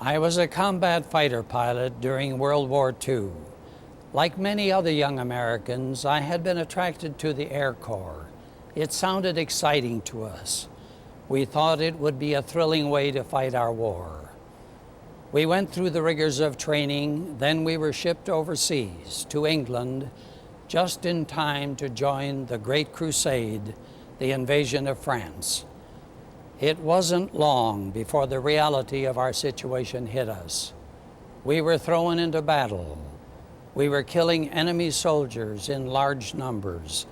I was a combat fighter pilot during World War II. Like many other young Americans, I had been attracted to the Air Corps. It sounded exciting to us. We thought it would be a thrilling way to fight our war. We went through the rigors of training, then we were shipped overseas to England, just in time to join the Great Crusade, the invasion of France. It wasn't long before the reality of our situation hit us. We were thrown into battle. We were killing enemy soldiers in large numbers.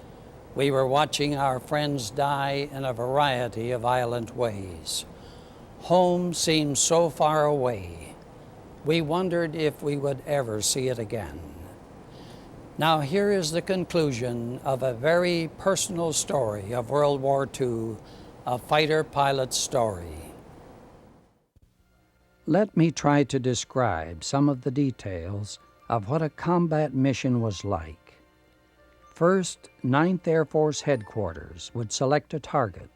We were watching our friends die in a variety of violent ways. Home seemed so far away. We wondered if we would ever see it again. Now here is the conclusion of a very personal story of World War II, a fighter pilot's story. Let me try to describe some of the details of what a combat mission was like. First, 9th Air Force Headquarters would select a target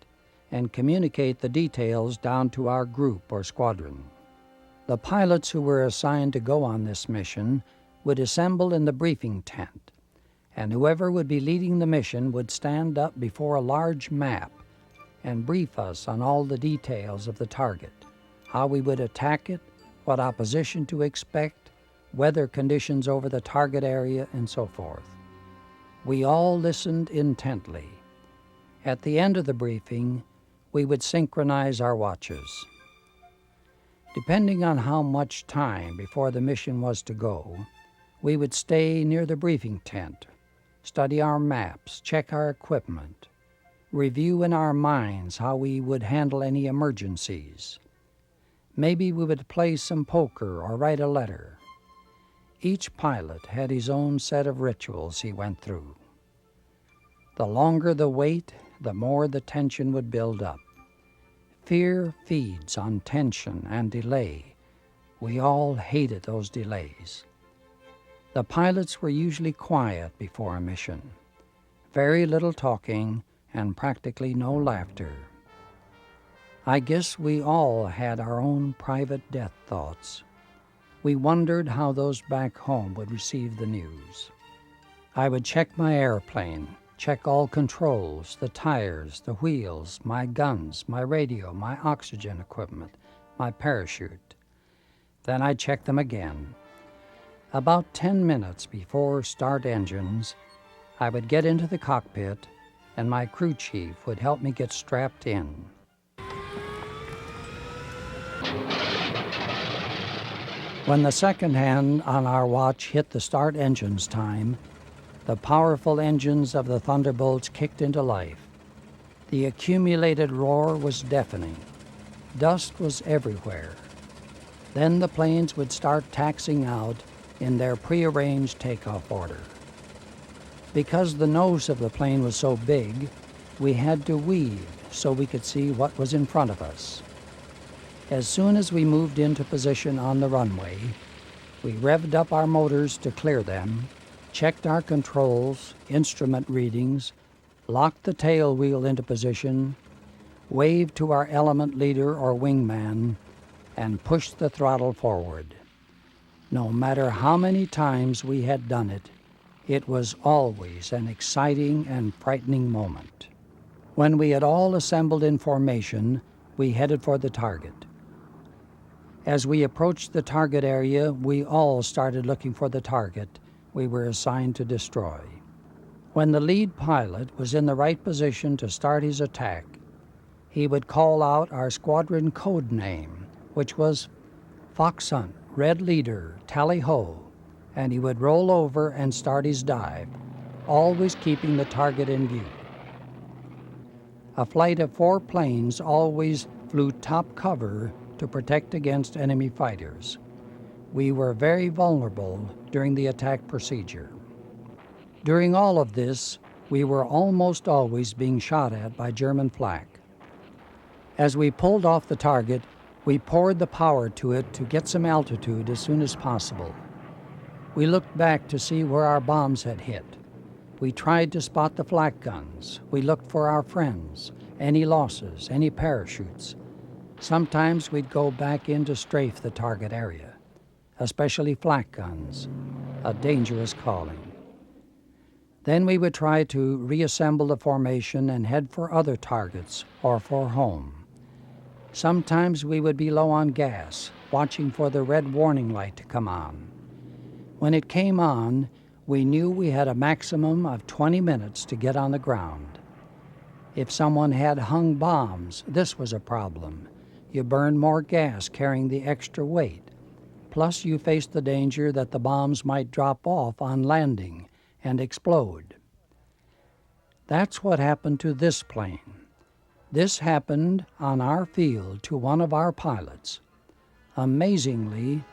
and communicate the details down to our group or squadron. The pilots who were assigned to go on this mission would assemble in the briefing tent, and whoever would be leading the mission would stand up before a large map and brief us on all the details of the target, how we would attack it, what opposition to expect, weather conditions over the target area, and so forth. We all listened intently. At the end of the briefing, we would synchronize our watches. Depending on how much time before the mission was to go, we would stay near the briefing tent, study our maps, check our equipment, review in our minds how we would handle any emergencies. Maybe we would play some poker or write a letter. Each pilot had his own set of rituals he went through. The longer the wait, the more the tension would build up. Fear feeds on tension and delay. We all hated those delays. The pilots were usually quiet before a mission. Very little talking and practically no laughter. I guess we all had our own private death thoughts. We wondered how those back home would receive the news. I would check my airplane, check all controls, the tires, the wheels, my guns, my radio, my oxygen equipment, my parachute. Then I'd check them again. About 10 minutes before start engines, I would get into the cockpit and my crew chief would help me get strapped in. When the second hand on our watch hit the start engines time, the powerful engines of the Thunderbolts kicked into life. The accumulated roar was deafening. Dust was everywhere. Then the planes would start taxiing out in their prearranged takeoff order. Because the nose of the plane was so big, we had to weave so we could see what was in front of us. As soon as we moved into position on the runway, we revved up our motors to clear them, checked our controls, instrument readings, locked the tail wheel into position, waved to our element leader or wingman, and pushed the throttle forward. No matter how many times we had done it, it was always an exciting and frightening moment. When we had all assembled in formation, we headed for the target. As we approached the target area, we all started looking for the target we were assigned to destroy. When the lead pilot was in the right position to start his attack, he would call out our squadron code name, which was Fox Hunt, Red Leader, Tally-Ho, and he would roll over and start his dive, always keeping the target in view. A flight of 4 planes always flew top cover to protect against enemy fighters. We were very vulnerable during the attack procedure. During all of this, we were almost always being shot at by German flak. As we pulled off the target, we poured the power to it to get some altitude as soon as possible. We looked back to see where our bombs had hit. We tried to spot the flak guns. We looked for our friends, any losses, any parachutes. Sometimes we'd go back in to strafe the target area, especially flak guns, a dangerous calling. Then we would try to reassemble the formation and head for other targets or for home. Sometimes we would be low on gas, watching for the red warning light to come on. When it came on, we knew we had a maximum of 20 minutes to get on the ground. If someone had hung bombs, this was a problem. You burned more gas carrying the extra weight. Plus, you faced the danger that the bombs might drop off on landing and explode. That's what happened to this plane. This happened on our field to one of our pilots. Amazingly,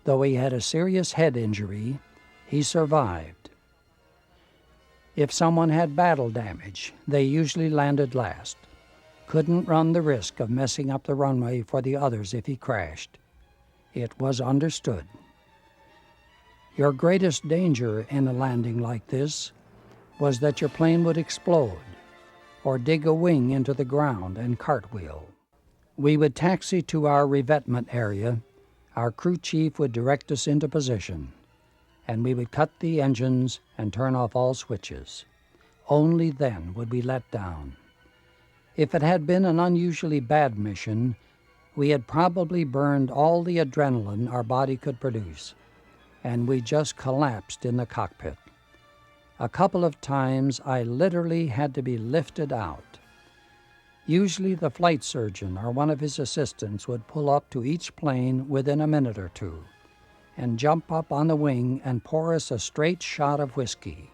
though he had a serious head injury, he survived. If someone had battle damage, they usually landed last. Couldn't run the risk of messing up the runway for the others if he crashed. It was understood. Your greatest danger in a landing like this was that your plane would explode or dig a wing into the ground and cartwheel. We would taxi to our revetment area. Our crew chief would direct us into position, and we would cut the engines and turn off all switches. Only then would we let down. If it had been an unusually bad mission, we had probably burned all the adrenaline our body could produce, and we just collapsed in the cockpit. A couple of times I literally had to be lifted out. Usually the flight surgeon or one of his assistants would pull up to each plane within a minute or two and jump up on the wing and pour us a straight shot of whiskey.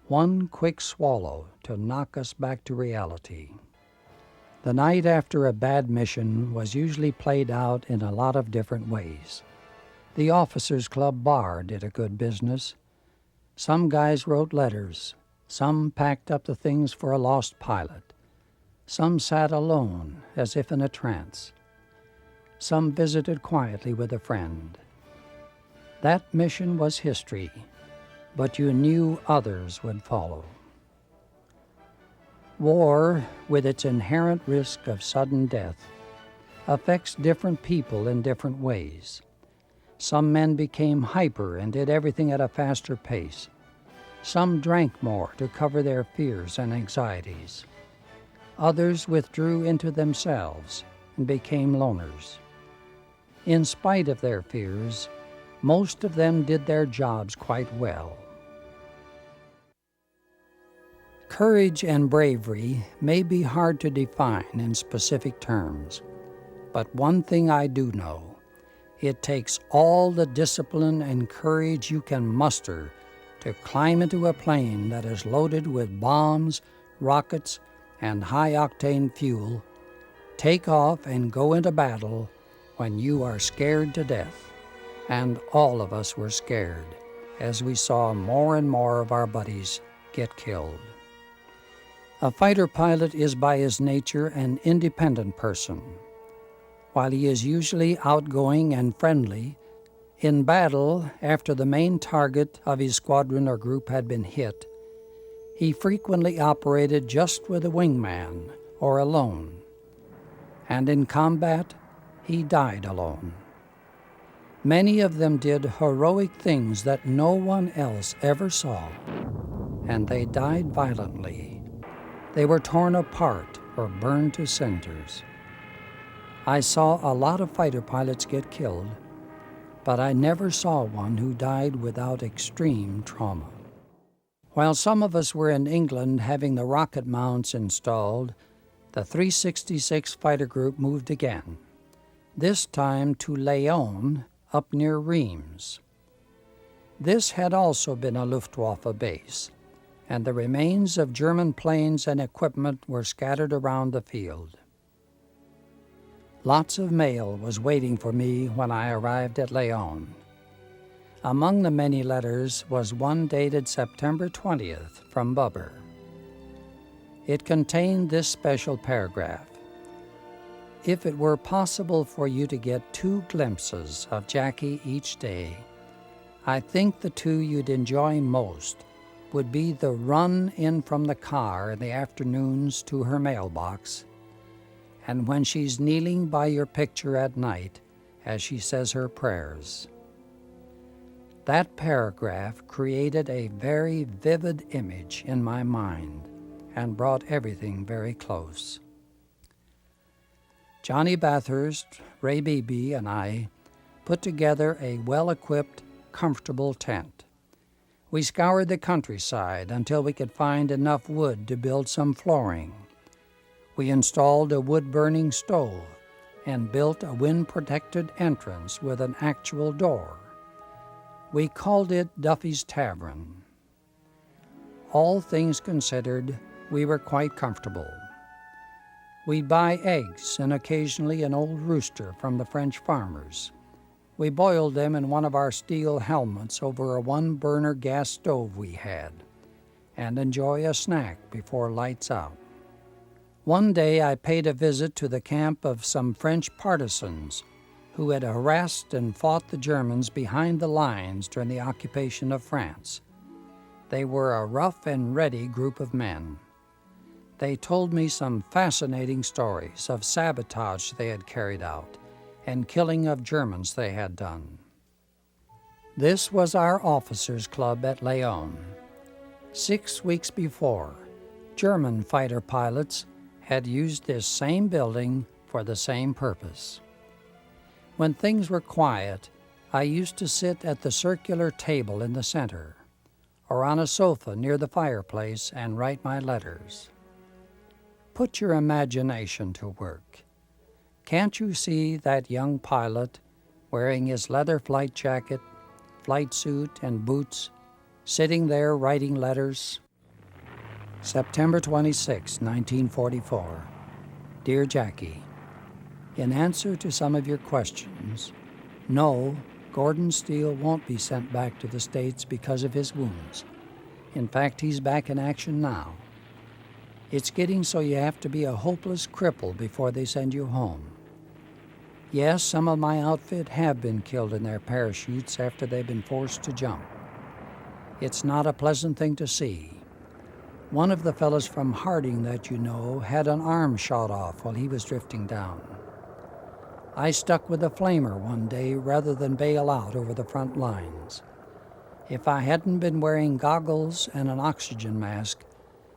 One quick swallow to knock us back to reality. The night after a bad mission was usually played out in a lot of different ways. The Officers' Club bar did a good business. Some guys wrote letters. Some packed up the things for a lost pilot. Some sat alone, as if in a trance. Some visited quietly with a friend. That mission was history, but you knew others would follow. War, with its inherent risk of sudden death, affects different people in different ways. Some men became hyper and did everything at a faster pace. Some drank more to cover their fears and anxieties. Others withdrew into themselves and became loners. In spite of their fears, most of them did their jobs quite well. Courage and bravery may be hard to define in specific terms, but one thing I do know: it takes all the discipline and courage you can muster to climb into a plane that is loaded with bombs, rockets, and high-octane fuel, take off and go into battle when you are scared to death. And all of us were scared as we saw more and more of our buddies get killed. A fighter pilot is by his nature an independent person. While he is usually outgoing and friendly, in battle, after the main target of his squadron or group had been hit, he frequently operated just with a wingman or alone. And in combat, he died alone. Many of them did heroic things that no one else ever saw, and they died violently. They were torn apart or burned to cinders. I saw a lot of fighter pilots get killed, but I never saw one who died without extreme trauma. While some of us were in England having the rocket mounts installed, the 366 Fighter Group moved again, this time to Laon, up near Reims. This had also been a Luftwaffe base, and the remains of German planes and equipment were scattered around the field. Lots of mail was waiting for me when I arrived at Laon. Among the many letters was one dated September 20th from Bubber. It contained this special paragraph: "If it were possible for you to get 2 glimpses of Jackie each day, I think the 2 you'd enjoy most would be the run in from the car in the afternoons to her mailbox, and when she's kneeling by your picture at night as she says her prayers. That paragraph created a very vivid image in my mind and brought everything very close. Johnny Bathurst, Ray Beebe, and I put together a well-equipped, comfortable tent. We scoured the countryside until we could find enough wood to build some flooring. We installed a wood-burning stove and built a wind-protected entrance with an actual door. We called it Duffy's Tavern. All things considered, we were quite comfortable. We'd buy eggs and occasionally an old rooster from the French farmers. We boiled them in one of our steel helmets over a one-burner gas stove we had, and enjoy a snack before lights out. One day I paid a visit to the camp of some French partisans who had harassed and fought the Germans behind the lines during the occupation of France. They were a rough and ready group of men. They told me some fascinating stories of sabotage they had carried out and killing of Germans they had done. This was our officers' club at Laon. 6 weeks before, German fighter pilots had used this same building for the same purpose. When things were quiet, I used to sit at the circular table in the center, or on a sofa near the fireplace and write my letters. Put your imagination to work. Can't you see that young pilot wearing his leather flight jacket, flight suit, and boots, sitting there writing letters? September 26, 1944. Dear Jackie, in answer to some of your questions, no, Gordon Steele won't be sent back to the States because of his wounds. In fact, he's back in action now. It's getting so you have to be a hopeless cripple before they send you home. Yes, some of my outfit have been killed in their parachutes after they've been forced to jump. It's not a pleasant thing to see. One of the fellows from Harding that you know had an arm shot off while he was drifting down. I stuck with a flamer one day rather than bail out over the front lines. If I hadn't been wearing goggles and an oxygen mask,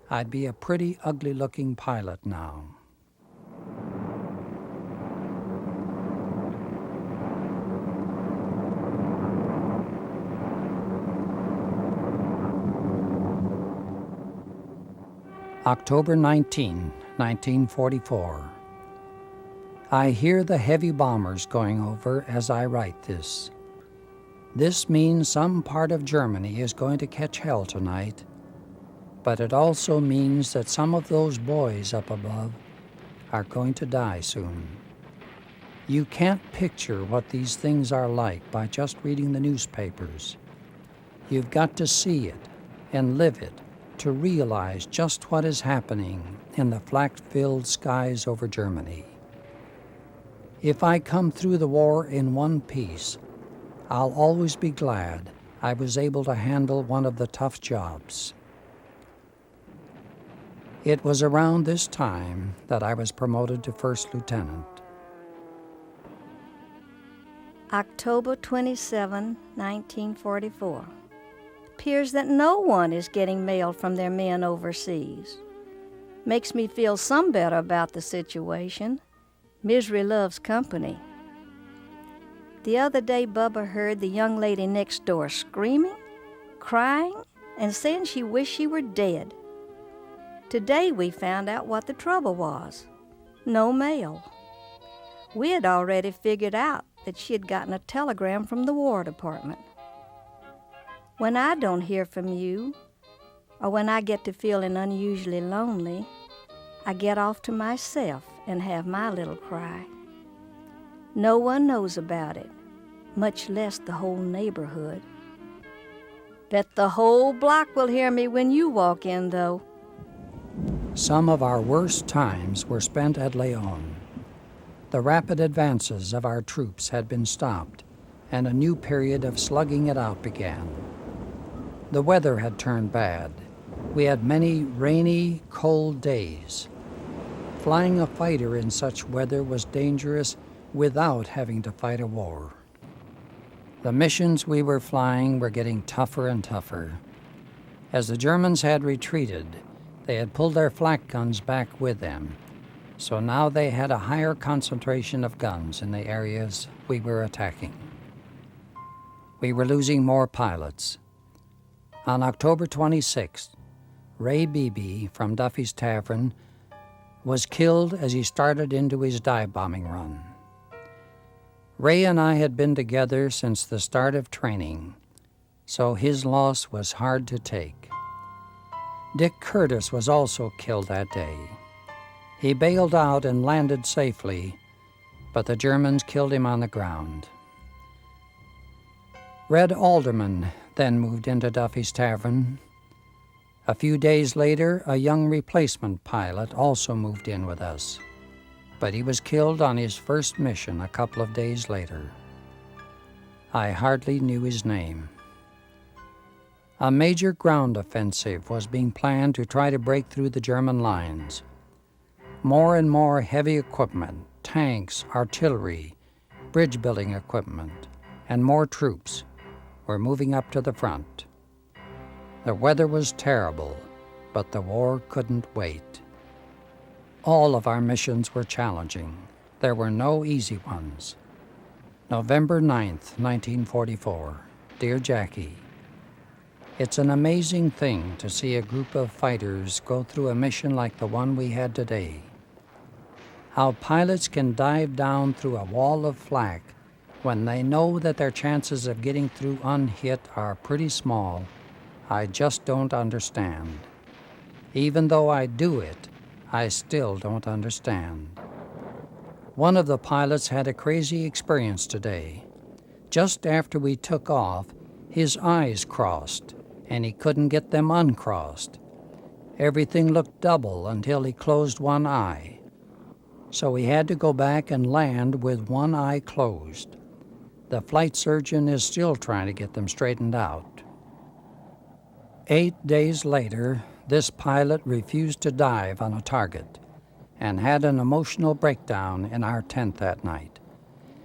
I'd be a pretty ugly-looking pilot now. October 19, 1944. I hear the heavy bombers going over as I write this. This means some part of Germany is going to catch hell tonight, but it also means that some of those boys up above are going to die soon. You can't picture what these things are like by just reading the newspapers. You've got to see it and live it to realize just what is happening in the flak-filled skies over Germany. If I come through the war in one piece, I'll always be glad I was able to handle one of the tough jobs. It was around this time that I was promoted to first lieutenant. October 27, 1944. Appears that no one is getting mail from their men overseas. Makes me feel some better about the situation. Misery loves company. The other day, Bubba heard the young lady next door screaming, crying, and saying she wished she were dead. Today we found out what the trouble was. No mail. We had already figured out that she had gotten a telegram from the War Department. When I don't hear from you, or when I get to feeling unusually lonely, I get off to myself and have my little cry. No one knows about it, much less the whole neighborhood. Bet the whole block will hear me when you walk in, though. Some of our worst times were spent at Laon. The rapid advances of our troops had been stopped, and a new period of slugging it out began. The weather had turned bad. We had many rainy, cold days. Flying a fighter in such weather was dangerous without having to fight a war. The missions we were flying were getting tougher and tougher. As the Germans had retreated, they had pulled their flak guns back with them, so now they had a higher concentration of guns in the areas we were attacking. We were losing more pilots. On October 26th, Ray Beebe from Duffy's Tavern was killed as he started into his dive bombing run. Ray and I had been together since the start of training, so his loss was hard to take. Dick Curtis was also killed that day. He bailed out and landed safely, but the Germans killed him on the ground. Red Alderman then moved into Duffy's Tavern. A few days later, a young replacement pilot also moved in with us, but he was killed on his first mission a couple of days later. I hardly knew his name. A major ground offensive was being planned to try to break through the German lines. More and more heavy equipment, tanks, artillery, bridge-building equipment, and more troops were moving up to the front. The weather was terrible, but the war couldn't wait. All of our missions were challenging. There were no easy ones. November 9th, 1944. Dear Jackie, it's an amazing thing to see a group of fighters go through a mission like the one we had today. How pilots can dive down through a wall of flak when they know that their chances of getting through unhit are pretty small, I just don't understand. Even though I do it, I still don't understand. One of the pilots had a crazy experience today. Just after we took off, his eyes crossed, and he couldn't get them uncrossed. Everything looked double until he closed one eye. So he had to go back and land with one eye closed. The flight surgeon is still trying to get them straightened out. 8 days later, this pilot refused to dive on a target and had an emotional breakdown in our tent that night.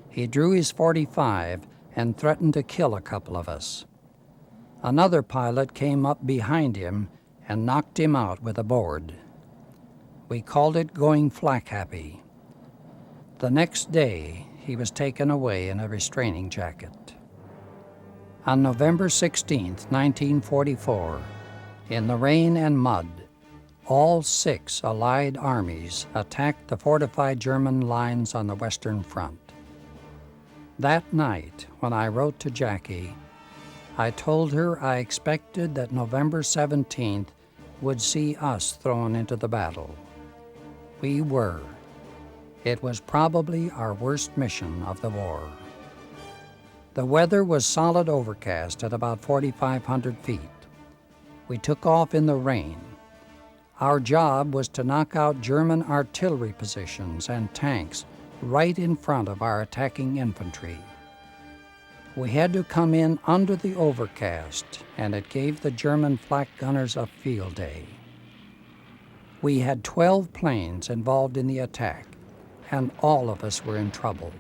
He drew his .45 and threatened to kill a couple of us. Another pilot came up behind him and knocked him out with a board. We called it going flak happy. The next day, he was taken away in a restraining jacket. On November 16, 1944, in the rain and mud, all 6 Allied armies attacked the fortified German lines on the Western Front. That night, when I wrote to Jackie, I told her I expected that November 17th would see us thrown into the battle. We were. It was probably our worst mission of the war. The weather was solid overcast at about 4,500 feet. We took off in the rain. Our job was to knock out German artillery positions and tanks right in front of our attacking infantry. We had to come in under the overcast, and it gave the German flak gunners a field day. We had 12 planes involved in the attack, and all of us were in trouble.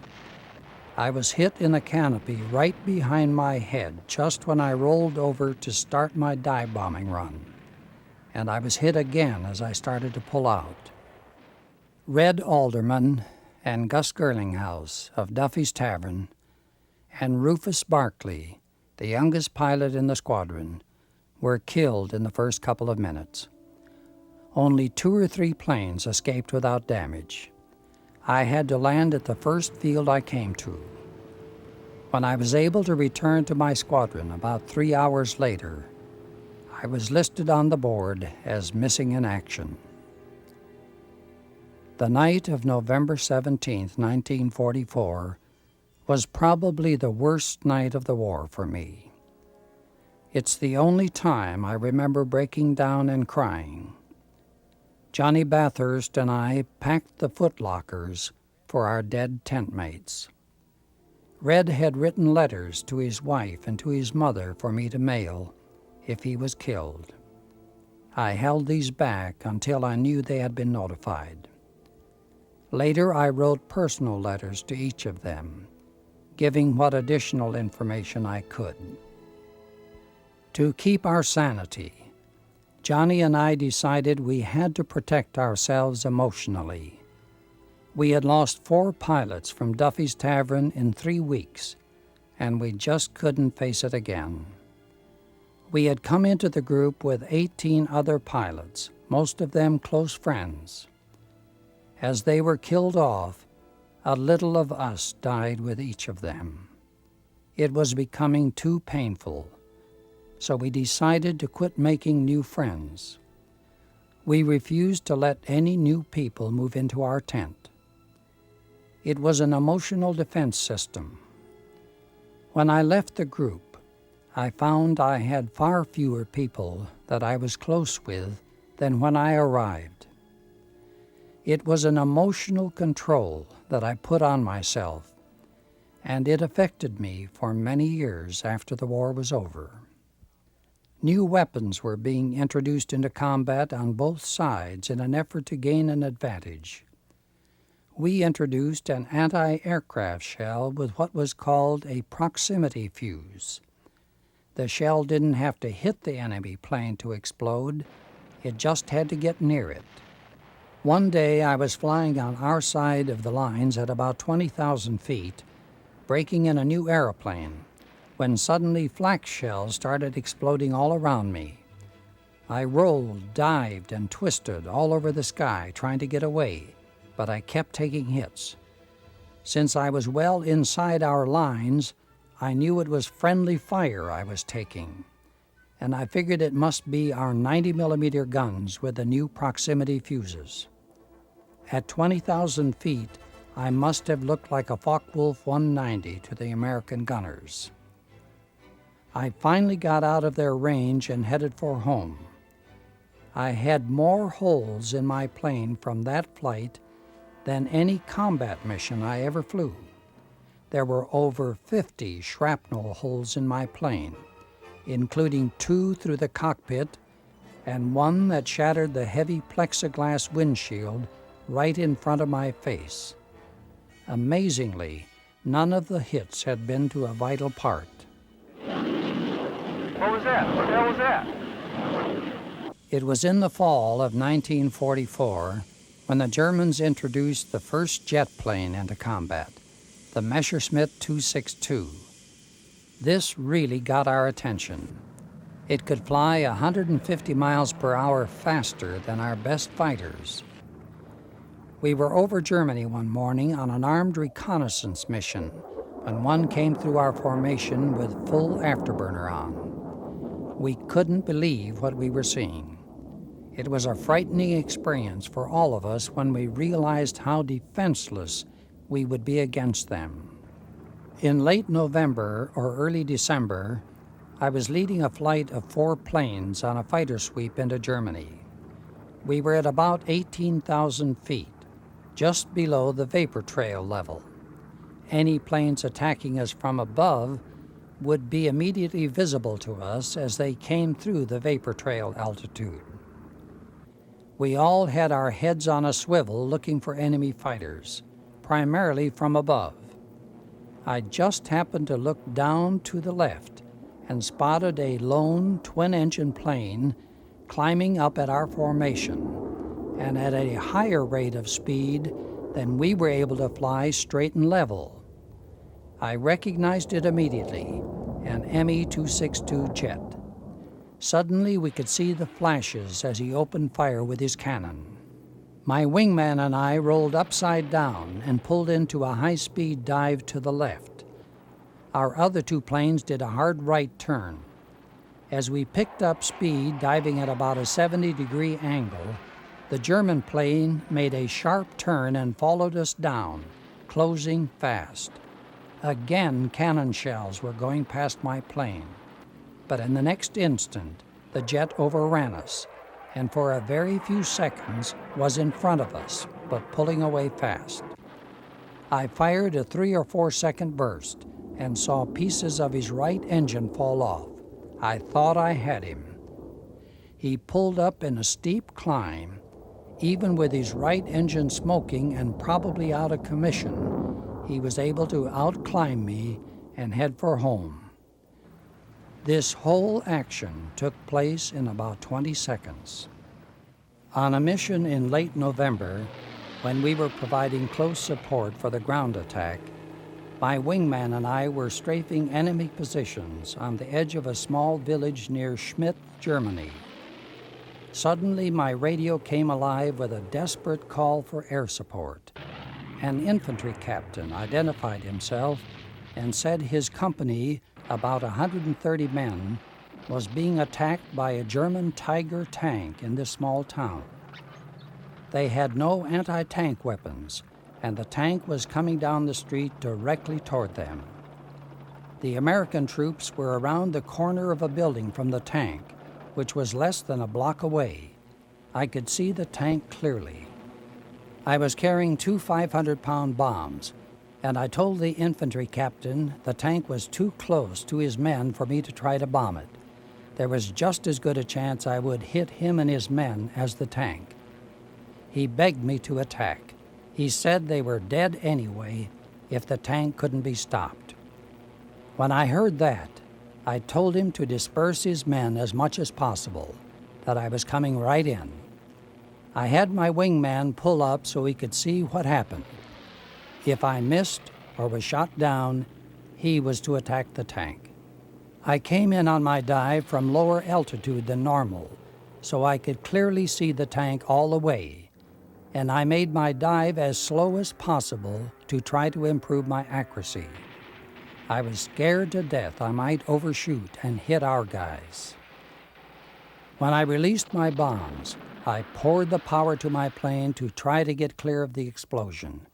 I was hit in the canopy right behind my head just when I rolled over to start my dive bombing run, and I was hit again as I started to pull out. Red Alderman and Gus Gerlinghouse of Duffy's Tavern and Rufus Barclay, the youngest pilot in the squadron, were killed in the first couple of minutes. Only 2 or 3 planes escaped without damage. I had to land at the first field I came to. When I was able to return to my squadron about 3 hours later, I was listed on the board as missing in action. The night of November 17, 1944, was probably the worst night of the war for me. It's the only time I remember breaking down and crying. Johnny Bathurst and I packed the footlockers for our dead tent mates. Red had written letters to his wife and to his mother for me to mail if he was killed. I held these back until I knew they had been notified. Later, I wrote personal letters to each of them, giving what additional information I could. To keep our sanity, Johnny and I decided we had to protect ourselves emotionally. We had lost 4 pilots from Duffy's Tavern in 3 weeks, and we just couldn't face it again. We had come into the group with 18 other pilots, most of them close friends. As they were killed off, a little of us died with each of them. It was becoming too painful, so we decided to quit making new friends. We refused to let any new people move into our tent. It was an emotional defense system. When I left the group, I found I had far fewer people that I was close with than when I arrived. It was an emotional control that I put on myself, and it affected me for many years after the war was over. New weapons were being introduced into combat on both sides in an effort to gain an advantage. We introduced an anti-aircraft shell with what was called a proximity fuse. The shell didn't have to hit the enemy plane to explode, it just had to get near it. One day I was flying on our side of the lines at about 20,000 feet, breaking in a new airplane, when suddenly flak shells started exploding all around me. I rolled, dived, and twisted all over the sky trying to get away, but I kept taking hits. Since I was well inside our lines, I knew it was friendly fire I was taking, and I figured it must be our 90mm guns with the new proximity fuses. At 20,000 feet, I must have looked like a Focke-Wulf 190 to the American gunners. I finally got out of their range and headed for home. I had more holes in my plane from that flight than any combat mission I ever flew. There were over 50 shrapnel holes in my plane, including 2 through the cockpit and 1 that shattered the heavy plexiglass windshield right in front of my face. Amazingly, none of the hits had been to a vital part. What was that? What the hell was that? It was in the fall of 1944 when the Germans introduced the first jet plane into combat, the Messerschmitt 262. This really got our attention. It could fly 150 miles per hour faster than our best fighters. We were over Germany one morning on an armed reconnaissance mission when one came through our formation with full afterburner on. We couldn't believe what we were seeing. It was a frightening experience for all of us when we realized how defenseless we would be against them. In late November or early December, I was leading a flight of 4 planes on a fighter sweep into Germany. We were at about 18,000 feet, just below the vapor trail level. Any planes attacking us from above would be immediately visible to us as they came through the vapor trail altitude. We all had our heads on a swivel looking for enemy fighters, primarily from above. I just happened to look down to the left and spotted a lone twin-engine plane climbing up at our formation and at a higher rate of speed than we were able to fly straight and level. I recognized it immediately, an Me-262 jet. Suddenly we could see the flashes as he opened fire with his cannon. My wingman and I rolled upside down and pulled into a high-speed dive to the left. Our other 2 planes did a hard right turn. As we picked up speed, diving at about a 70-degree angle, the German plane made a sharp turn and followed us down, closing fast. Again, cannon shells were going past my plane. But in the next instant, the jet overran us, and for a very few seconds was in front of us, but pulling away fast. I fired a 3 or 4 second burst and saw pieces of his right engine fall off. I thought I had him. He pulled up in a steep climb, Even with his right engine smoking and probably out of commission, he was able to outclimb me and head for home. This whole action took place in about 20 seconds. On a mission in late November, when we were providing close support for the ground attack, my wingman and I were strafing enemy positions on the edge of a small village near Schmidt, Germany. Suddenly, my radio came alive with a desperate call for air support. An infantry captain identified himself and said his company, about 130 men, was being attacked by a German Tiger tank in this small town. They had no anti-tank weapons, and the tank was coming down the street directly toward them. The American troops were around the corner of a building from the tank, which was less than a block away. I could see the tank clearly. I was carrying 2 500-pound bombs, and I told the infantry captain the tank was too close to his men for me to try to bomb it. There was just as good a chance I would hit him and his men as the tank. He begged me to attack. He said they were dead anyway if the tank couldn't be stopped. When I heard that, I told him to disperse his men as much as possible, that I was coming right in. I had my wingman pull up so he could see what happened. If I missed or was shot down, he was to attack the tank. I came in on my dive from lower altitude than normal, so I could clearly see the tank all the way, and I made my dive as slow as possible to try to improve my accuracy. I was scared to death I might overshoot and hit our guys. When I released my bombs, I poured the power to my plane to try to get clear of the explosion,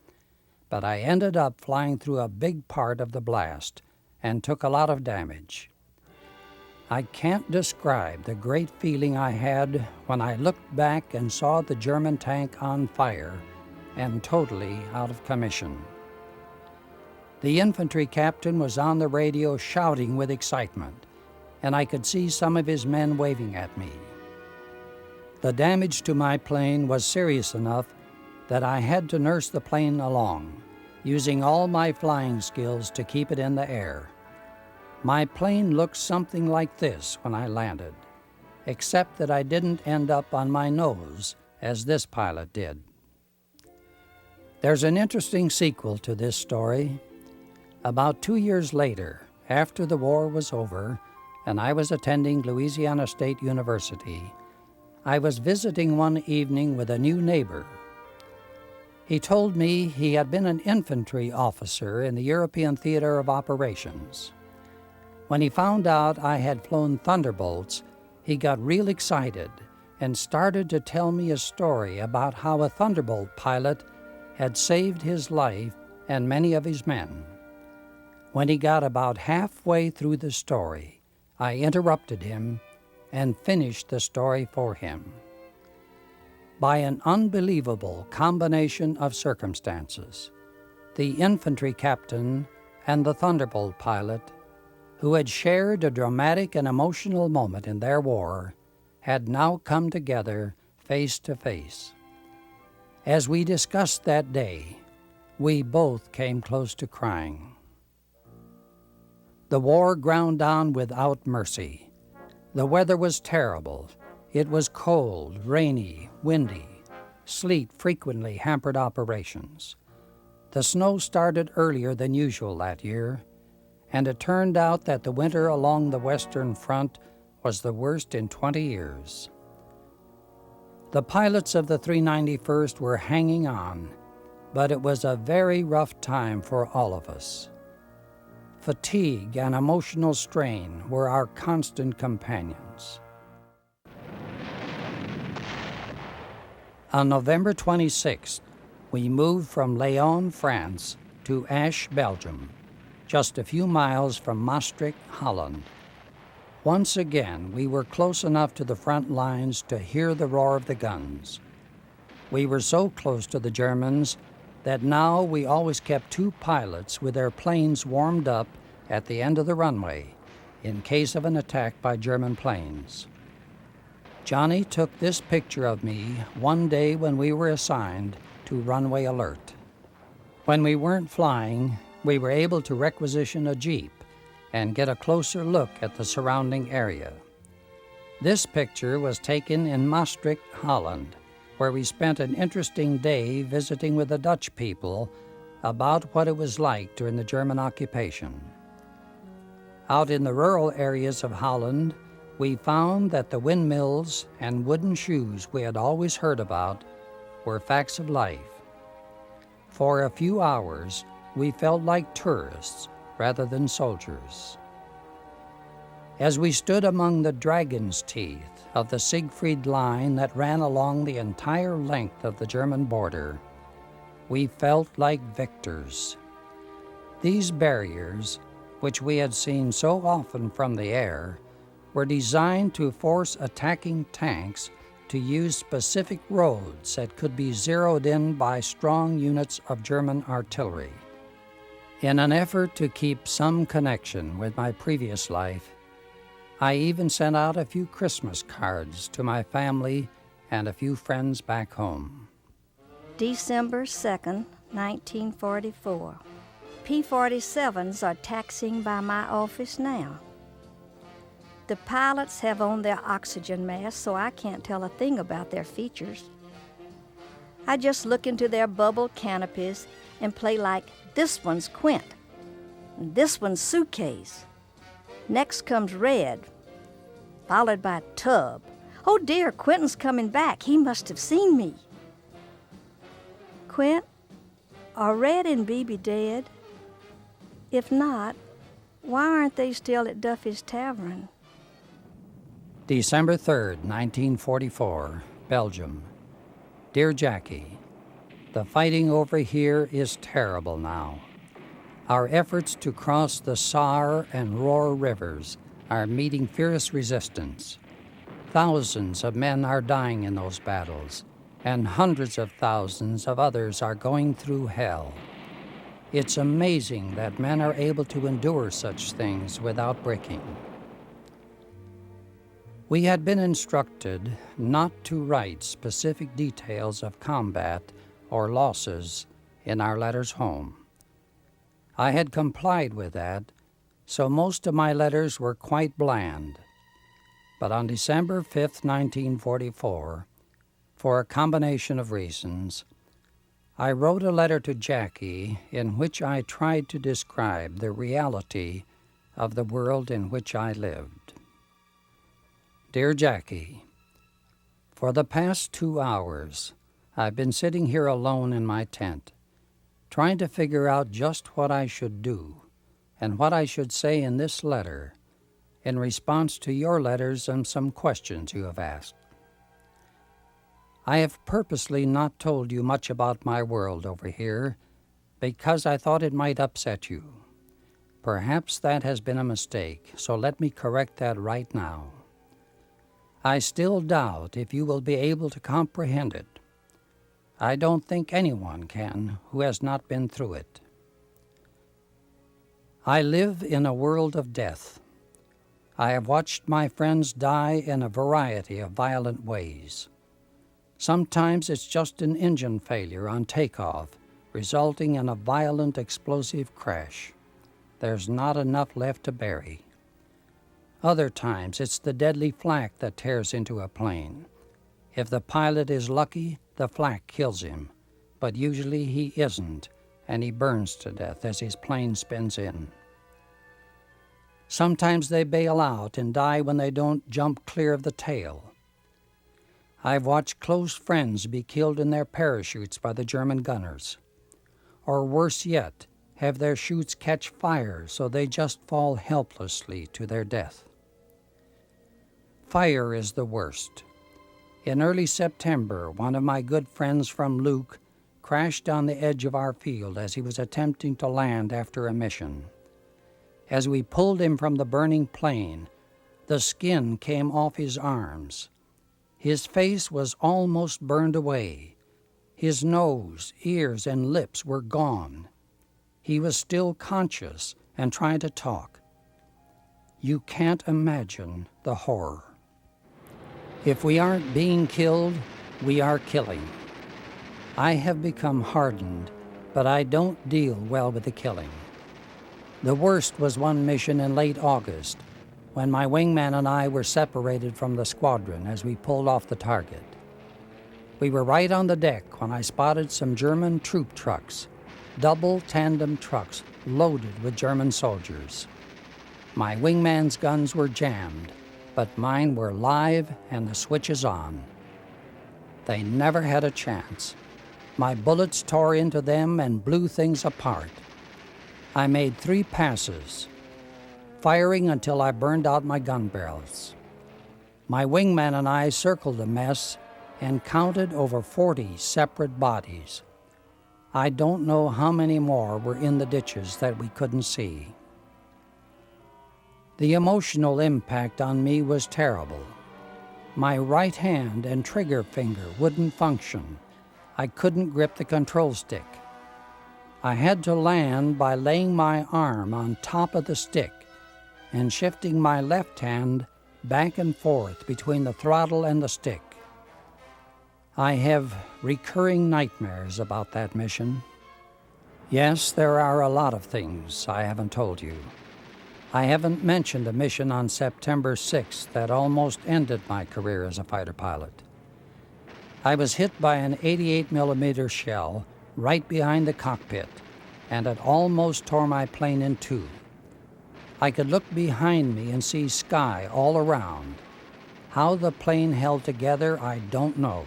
but I ended up flying through a big part of the blast and took a lot of damage. I can't describe the great feeling I had when I looked back and saw the German tank on fire and totally out of commission. The infantry captain was on the radio shouting with excitement, and I could see some of his men waving at me. The damage to my plane was serious enough that I had to nurse the plane along, using all my flying skills to keep it in the air. My plane looked something like this when I landed, except that I didn't end up on my nose, as this pilot did. There's an interesting sequel to this story. About 2 years later, after the war was over, and I was attending Louisiana State University, I was visiting one evening with a new neighbor. He told me he had been an infantry officer in the European Theater of Operations. When he found out I had flown Thunderbolts, he got real excited and started to tell me a story about how a Thunderbolt pilot had saved his life and many of his men. When he got about halfway through the story, I interrupted him and finished the story for him. By an unbelievable combination of circumstances, the infantry captain and the Thunderbolt pilot, who had shared a dramatic and emotional moment in their war, had now come together face to face. As we discussed that day, we both came close to crying. The war ground on without mercy. The weather was terrible. It was cold, rainy, windy. Sleet frequently hampered operations. The snow started earlier than usual that year, and it turned out that the winter along the Western Front was the worst in 20 years. The pilots of the 391st were hanging on, but it was a very rough time for all of us. Fatigue and emotional strain were our constant companions. On November 26th, we moved from Laon, France, to Asch, Belgium, just a few miles from Maastricht, Holland. Once again, we were close enough to the front lines to hear the roar of the guns. We were so close to the Germans that now we always kept 2 pilots with their planes warmed up at the end of the runway in case of an attack by German planes. Johnny took this picture of me one day when we were assigned to runway alert. When we weren't flying, we were able to requisition a Jeep and get a closer look at the surrounding area. This picture was taken in Maastricht, Holland, where we spent an interesting day visiting with the Dutch people about what it was like during the German occupation. Out in the rural areas of Holland, we found that the windmills and wooden shoes we had always heard about were facts of life. For a few hours, we felt like tourists rather than soldiers. As we stood among the dragon's teeth of the Siegfried line that ran along the entire length of the German border, we felt like victors. These barriers, which we had seen so often from the air, were designed to force attacking tanks to use specific roads that could be zeroed in by strong units of German artillery. In an effort to keep some connection with my previous life, I even sent out a few Christmas cards to my family and a few friends back home. December 2nd, 1944. P-47s are taxiing by my office now. The pilots have on their oxygen masks, so I can't tell a thing about their features. I just look into their bubble canopies and play like, this one's Quint, and this one's Suitcase. Next comes Red, followed by Tub. Oh dear, Quentin's coming back. He must have seen me. Quint, are Red and Beebe dead? If not, why aren't they still at Duffy's Tavern? December 3rd, 1944, Belgium. Dear Jackie, the fighting over here is terrible now. Our efforts to cross the Saar and Roer rivers are meeting fierce resistance. Thousands of men are dying in those battles, and hundreds of thousands of others are going through hell. It's amazing that men are able to endure such things without breaking. We had been instructed not to write specific details of combat or losses in our letters home. I had complied with that, so most of my letters were quite bland. But on December 5th, 1944, for a combination of reasons, I wrote a letter to Jackie in which I tried to describe the reality of the world in which I lived. Dear Jackie, for the past 2 hours, I've been sitting here alone in my tent, trying to figure out just what I should do and what I should say in this letter in response to your letters and some questions you have asked. I have purposely not told you much about my world over here because I thought it might upset you. Perhaps that has been a mistake, so let me correct that right now. I still doubt if you will be able to comprehend it. I don't think anyone can who has not been through it. I live in a world of death. I have watched my friends die in a variety of violent ways. Sometimes it's just an engine failure on takeoff, resulting in a violent explosive crash. There's not enough left to bury. Other times it's the deadly flak that tears into a plane. If the pilot is lucky, the flak kills him, but usually he isn't, and he burns to death as his plane spins in. Sometimes they bail out and die when they don't jump clear of the tail. I've watched close friends be killed in their parachutes by the German gunners. Or worse yet, have their chutes catch fire so they just fall helplessly to their death. Fire is the worst. In early September, one of my good friends from Luke crashed on the edge of our field as he was attempting to land after a mission. As we pulled him from the burning plane, the skin came off his arms. His face was almost burned away. His nose, ears, and lips were gone. He was still conscious and trying to talk. You can't imagine the horror. If we aren't being killed, we are killing. I have become hardened, but I don't deal well with the killing. The worst was one mission in late August, when my wingman and I were separated from the squadron as we pulled off the target. We were right on the deck when I spotted some German troop trucks, double tandem trucks loaded with German soldiers. My wingman's guns were jammed, but mine were live and the switches on. They never had a chance. My bullets tore into them and blew things apart. I made 3 passes, firing until I burned out my gun barrels. My wingman and I circled the mess and counted over 40 separate bodies. I don't know how many more were in the ditches that we couldn't see. The emotional impact on me was terrible. My right hand and trigger finger wouldn't function. I couldn't grip the control stick. I had to land by laying my arm on top of the stick and shifting my left hand back and forth between the throttle and the stick. I have recurring nightmares about that mission. Yes, there are a lot of things I haven't told you. I haven't mentioned the mission on September 6th that almost ended my career as a fighter pilot. I was hit by an 88mm shell right behind the cockpit, and it almost tore my plane in 2. I could look behind me and see sky all around. How the plane held together, I don't know.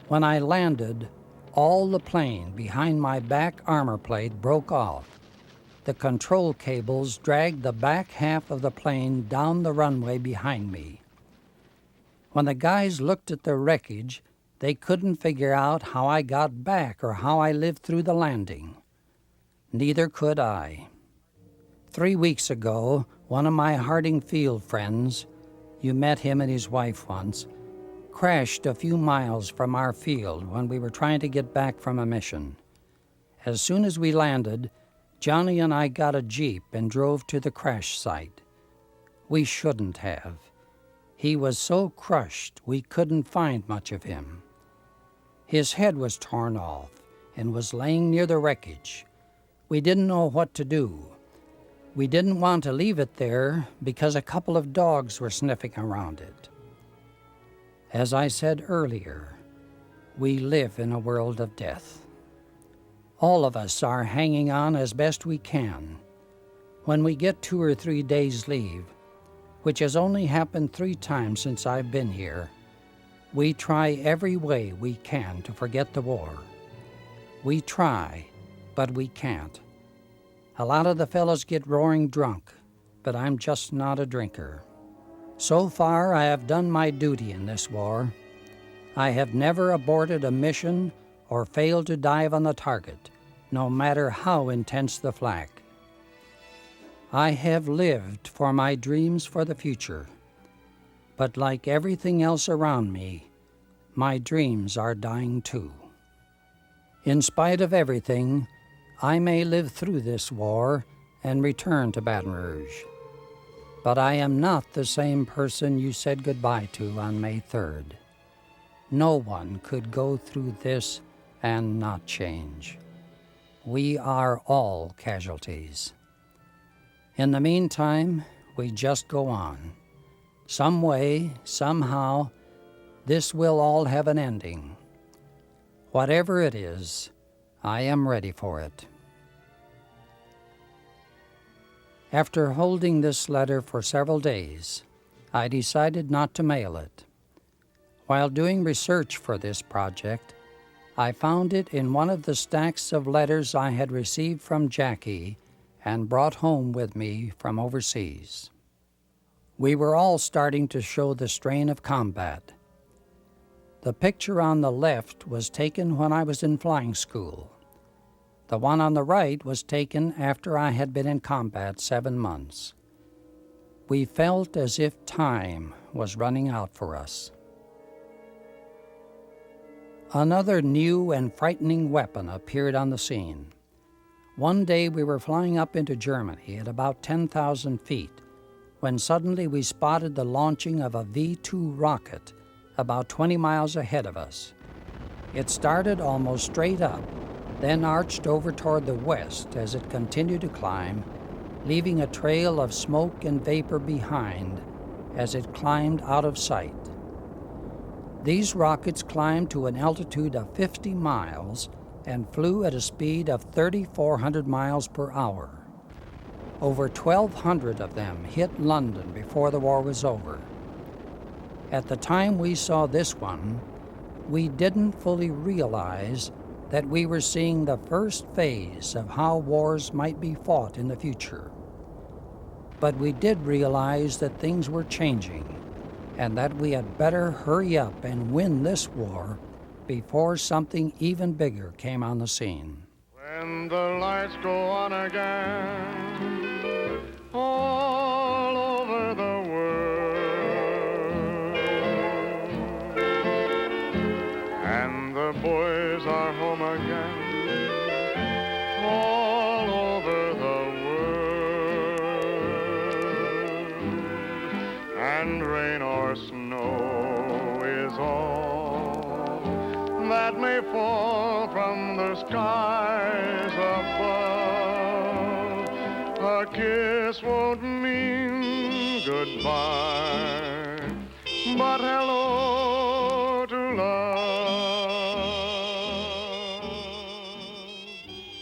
When I landed, all the plane behind my back armor plate broke off. The control cables dragged the back half of the plane down the runway behind me. When the guys looked at the wreckage, they couldn't figure out how I got back or how I lived through the landing. Neither could I. 3 weeks ago, one of my Harding Field friends, you met him and his wife once, crashed a few miles from our field when we were trying to get back from a mission. As soon as we landed, Johnny and I got a Jeep and drove to the crash site. We shouldn't have. He was so crushed we couldn't find much of him. His head was torn off and was laying near the wreckage. We didn't know what to do. We didn't want to leave it there because a couple of dogs were sniffing around it. As I said earlier, we live in a world of death. All of us are hanging on as best we can. When we get 2 or 3 days leave, which has only happened 3 times since I've been here, we try every way we can to forget the war. We try, but we can't. A lot of the fellows get roaring drunk, but I'm just not a drinker. So far, I have done my duty in this war. I have never aborted a mission or failed to dive on the target, no matter how intense the flak. I have lived for my dreams for the future, but like everything else around me, my dreams are dying too. In spite of everything, I may live through this war and return to Baton Rouge. But I am not the same person you said goodbye to on May 3rd. No one could go through this and not change. We are all casualties. In the meantime, we just go on. Some way, somehow, this will all have an ending. Whatever it is, I am ready for it. After holding this letter for several days, I decided not to mail it. While doing research for this project, I found it in one of the stacks of letters I had received from Jackie and brought home with me from overseas. We were all starting to show the strain of combat. The picture on the left was taken when I was in flying school. The one on the right was taken after I had been in combat 7 months. We felt as if time was running out for us. Another new and frightening weapon appeared on the scene. One day we were flying up into Germany at about 10,000 feet when suddenly we spotted the launching of a V-2 rocket about 20 miles ahead of us. It started almost straight up, then arched over toward the west as it continued to climb, leaving a trail of smoke and vapor behind as it climbed out of sight. These rockets climbed to an altitude of 50 miles and flew at a speed of 3,400 miles per hour. Over 1,200 of them hit London before the war was over. At the time we saw this one, we didn't fully realize that we were seeing the first phase of how wars might be fought in the future. But we did realize that things were changing and that we had better hurry up and win this war before something even bigger came on the scene. When the lights go on again, all over the world, and the boys are home again, all over the world, and rain or snow is all that may fall from the skies above. A kiss won't mean goodbye, but hello to love.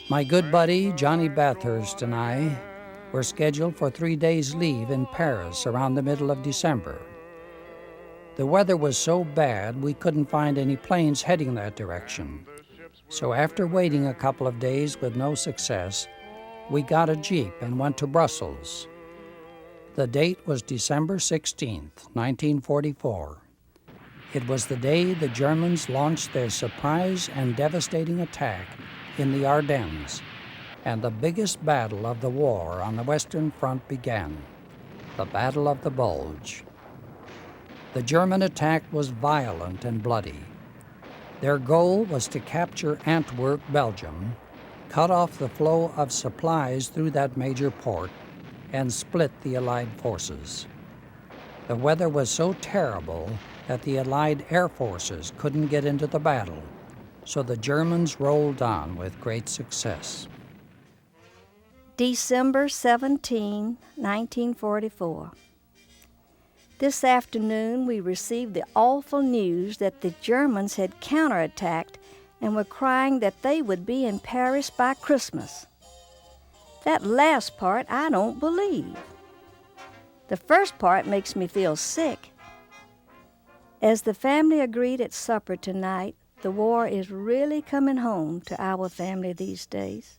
My good buddy Johnny Bathurst and I were scheduled for 3 days' leave in Paris around the middle of December. The weather was so bad we couldn't find any planes heading that direction. So after waiting a couple of days with no success, we got a Jeep and went to Brussels. The date was December 16th, 1944. It was the day the Germans launched their surprise and devastating attack in the Ardennes, and the biggest battle of the war on the Western Front began, the Battle of the Bulge. The German attack was violent and bloody. Their goal was to capture Antwerp, Belgium, cut off the flow of supplies through that major port, and split the Allied forces. The weather was so terrible that the Allied air forces couldn't get into the battle, so the Germans rolled on with great success. December 17, 1944. This afternoon, we received the awful news that the Germans had counterattacked and were crying that they would be in Paris by Christmas. That last part I don't believe. The first part makes me feel sick. As the family agreed at supper tonight, the war is really coming home to our family these days.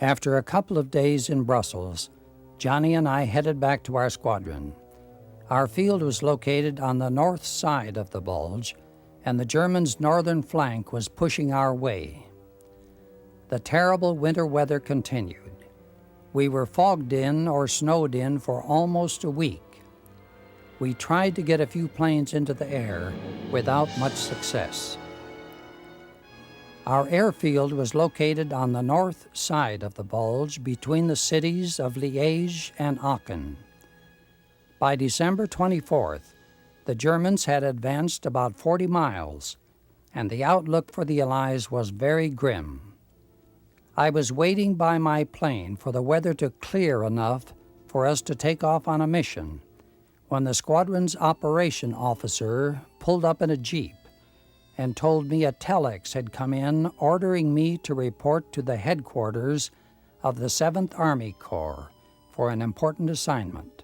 After a couple of days in Brussels, Johnny and I headed back to our squadron. Our field was located on the north side of the Bulge, and the Germans' northern flank was pushing our way. The terrible winter weather continued. We were fogged in or snowed in for almost a week. We tried to get a few planes into the air without much success. Our airfield was located on the north side of the Bulge between the cities of Liège and Aachen. By December 24th, the Germans had advanced about 40 miles, and the outlook for the Allies was very grim. I was waiting by my plane for the weather to clear enough for us to take off on a mission when the squadron's operation officer pulled up in a Jeep and told me a telex had come in ordering me to report to the headquarters of the 7th Army Corps for an important assignment.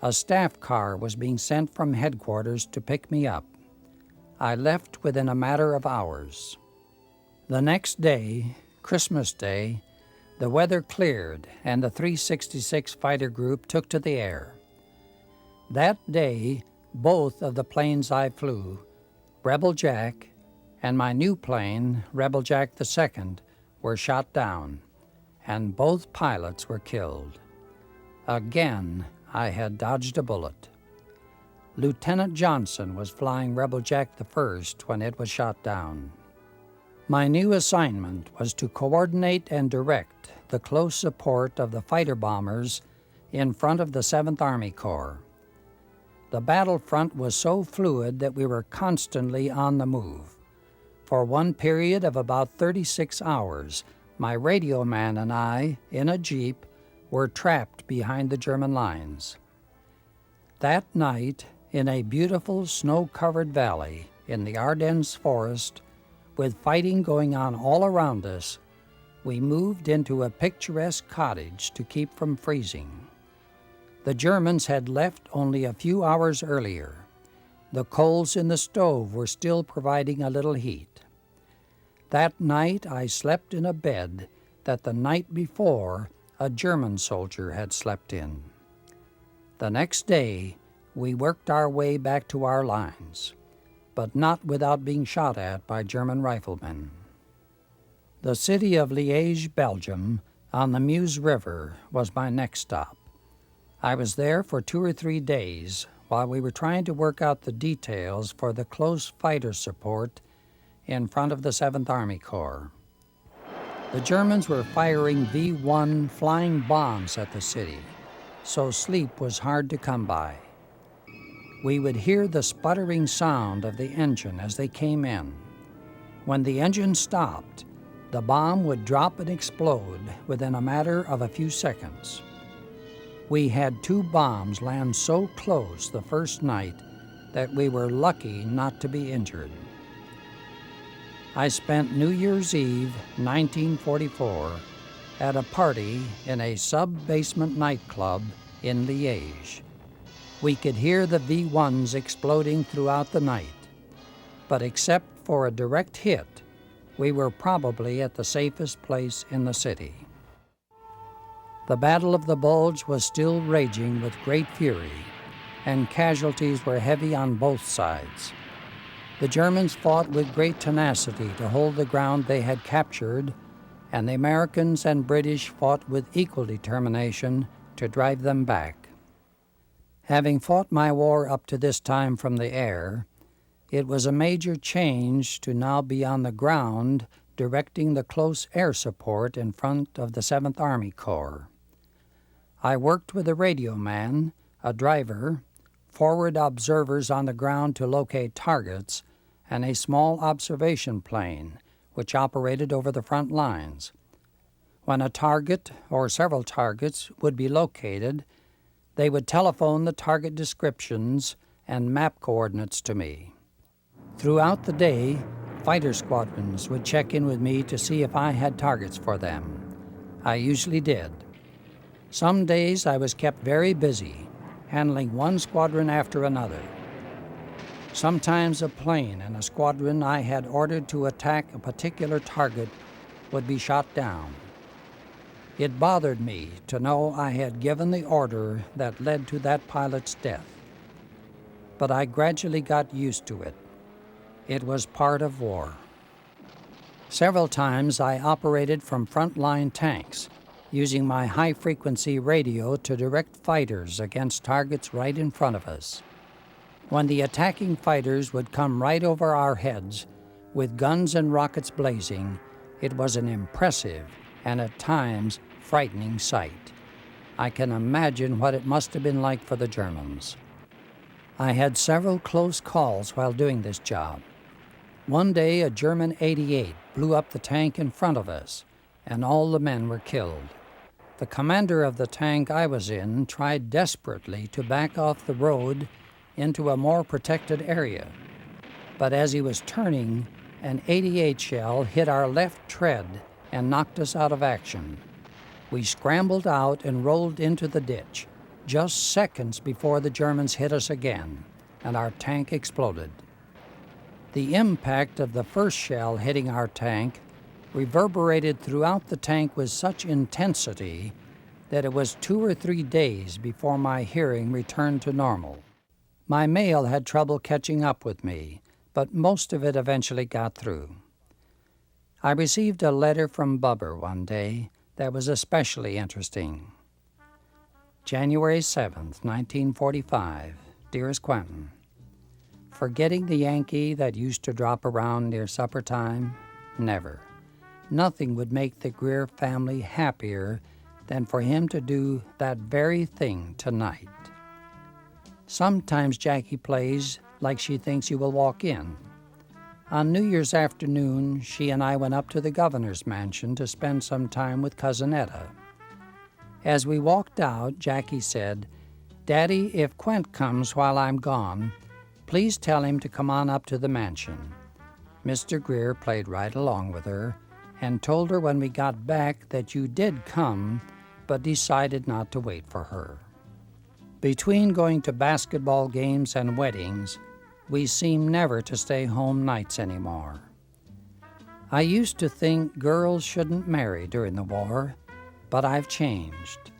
A staff car was being sent from headquarters to pick me up. I left within a matter of hours. The next day, Christmas Day, the weather cleared and the 366 Fighter Group took to the air. That day, both of the planes I flew, Rebel Jack and my new plane, Rebel Jack II, were shot down, and both pilots were killed. Again, I had dodged a bullet. Lieutenant Johnson was flying Rebel Jack I when it was shot down. My new assignment was to coordinate and direct the close support of the fighter bombers in front of the 7th Army Corps. The battlefront was so fluid that we were constantly on the move. For one period of about 36 hours, my radio man and I, in a jeep, were trapped behind the German lines. That night, in a beautiful snow-covered valley in the Ardennes forest, with fighting going on all around us, we moved into a picturesque cottage to keep from freezing. The Germans had left only a few hours earlier. The coals in the stove were still providing a little heat. That night I slept in a bed that the night before a German soldier had slept in. The next day, we worked our way back to our lines, but not without being shot at by German riflemen. The city of Liège, Belgium, on the Meuse River, was my next stop. I was there for 2 or 3 days while we were trying to work out the details for the close fighter support in front of the 7th Army Corps. The Germans were firing V-1 flying bombs at the city, so sleep was hard to come by. We would hear the sputtering sound of the engine as they came in. When the engine stopped, the bomb would drop and explode within a matter of a few seconds. We had 2 bombs land so close the first night that we were lucky not to be injured. I spent New Year's Eve, 1944, at a party in a sub-basement nightclub in Liège. We could hear the V-1s exploding throughout the night, but except for a direct hit, we were probably at the safest place in the city. The Battle of the Bulge was still raging with great fury, and casualties were heavy on both sides. The Germans fought with great tenacity to hold the ground they had captured, and the Americans and British fought with equal determination to drive them back. Having fought my war up to this time from the air, it was a major change to now be on the ground directing the close air support in front of the 7th Army Corps. I worked with a radio man, a driver, forward observers on the ground to locate targets, and a small observation plane, which operated over the front lines. When a target or several targets would be located, they would telephone the target descriptions and map coordinates to me. Throughout the day, fighter squadrons would check in with me to see if I had targets for them. I usually did. Some days I was kept very busy, handling one squadron after another. Sometimes a plane in a squadron I had ordered to attack a particular target would be shot down. It bothered me to know I had given the order that led to that pilot's death. But I gradually got used to it. It was part of war. Several times I operated from frontline tanks, using my high-frequency radio to direct fighters against targets right in front of us. When the attacking fighters would come right over our heads, with guns and rockets blazing, it was an impressive and at times frightening sight. I can imagine what it must have been like for the Germans. I had several close calls while doing this job. One day a German 88 blew up the tank in front of us, and all the men were killed. The commander of the tank I was in tried desperately to back off the road into a more protected area, but as he was turning, an 88 shell hit our left tread and knocked us out of action. We scrambled out and rolled into the ditch, just seconds before the Germans hit us again, and our tank exploded. The impact of the first shell hitting our tank reverberated throughout the tank with such intensity that it was 2 or 3 days before my hearing returned to normal. My mail had trouble catching up with me, but most of it eventually got through. I received a letter from Bubber one day that was especially interesting. January 7th, 1945. Dearest Quentin, forgetting the Yankee that used to drop around near supper time? Never. Nothing would make the Greer family happier than for him to do that very thing tonight. Sometimes Jackie plays like she thinks you will walk in. On New Year's afternoon, she and I went up to the governor's mansion to spend some time with Cousin Etta. As we walked out, Jackie said, "Daddy, if Quint comes while I'm gone, please tell him to come on up to the mansion." Mr. Greer played right along with her and told her when we got back that you did come, but decided not to wait for her. Between going to basketball games and weddings, we seem never to stay home nights anymore. I used to think girls shouldn't marry during the war, but I've changed.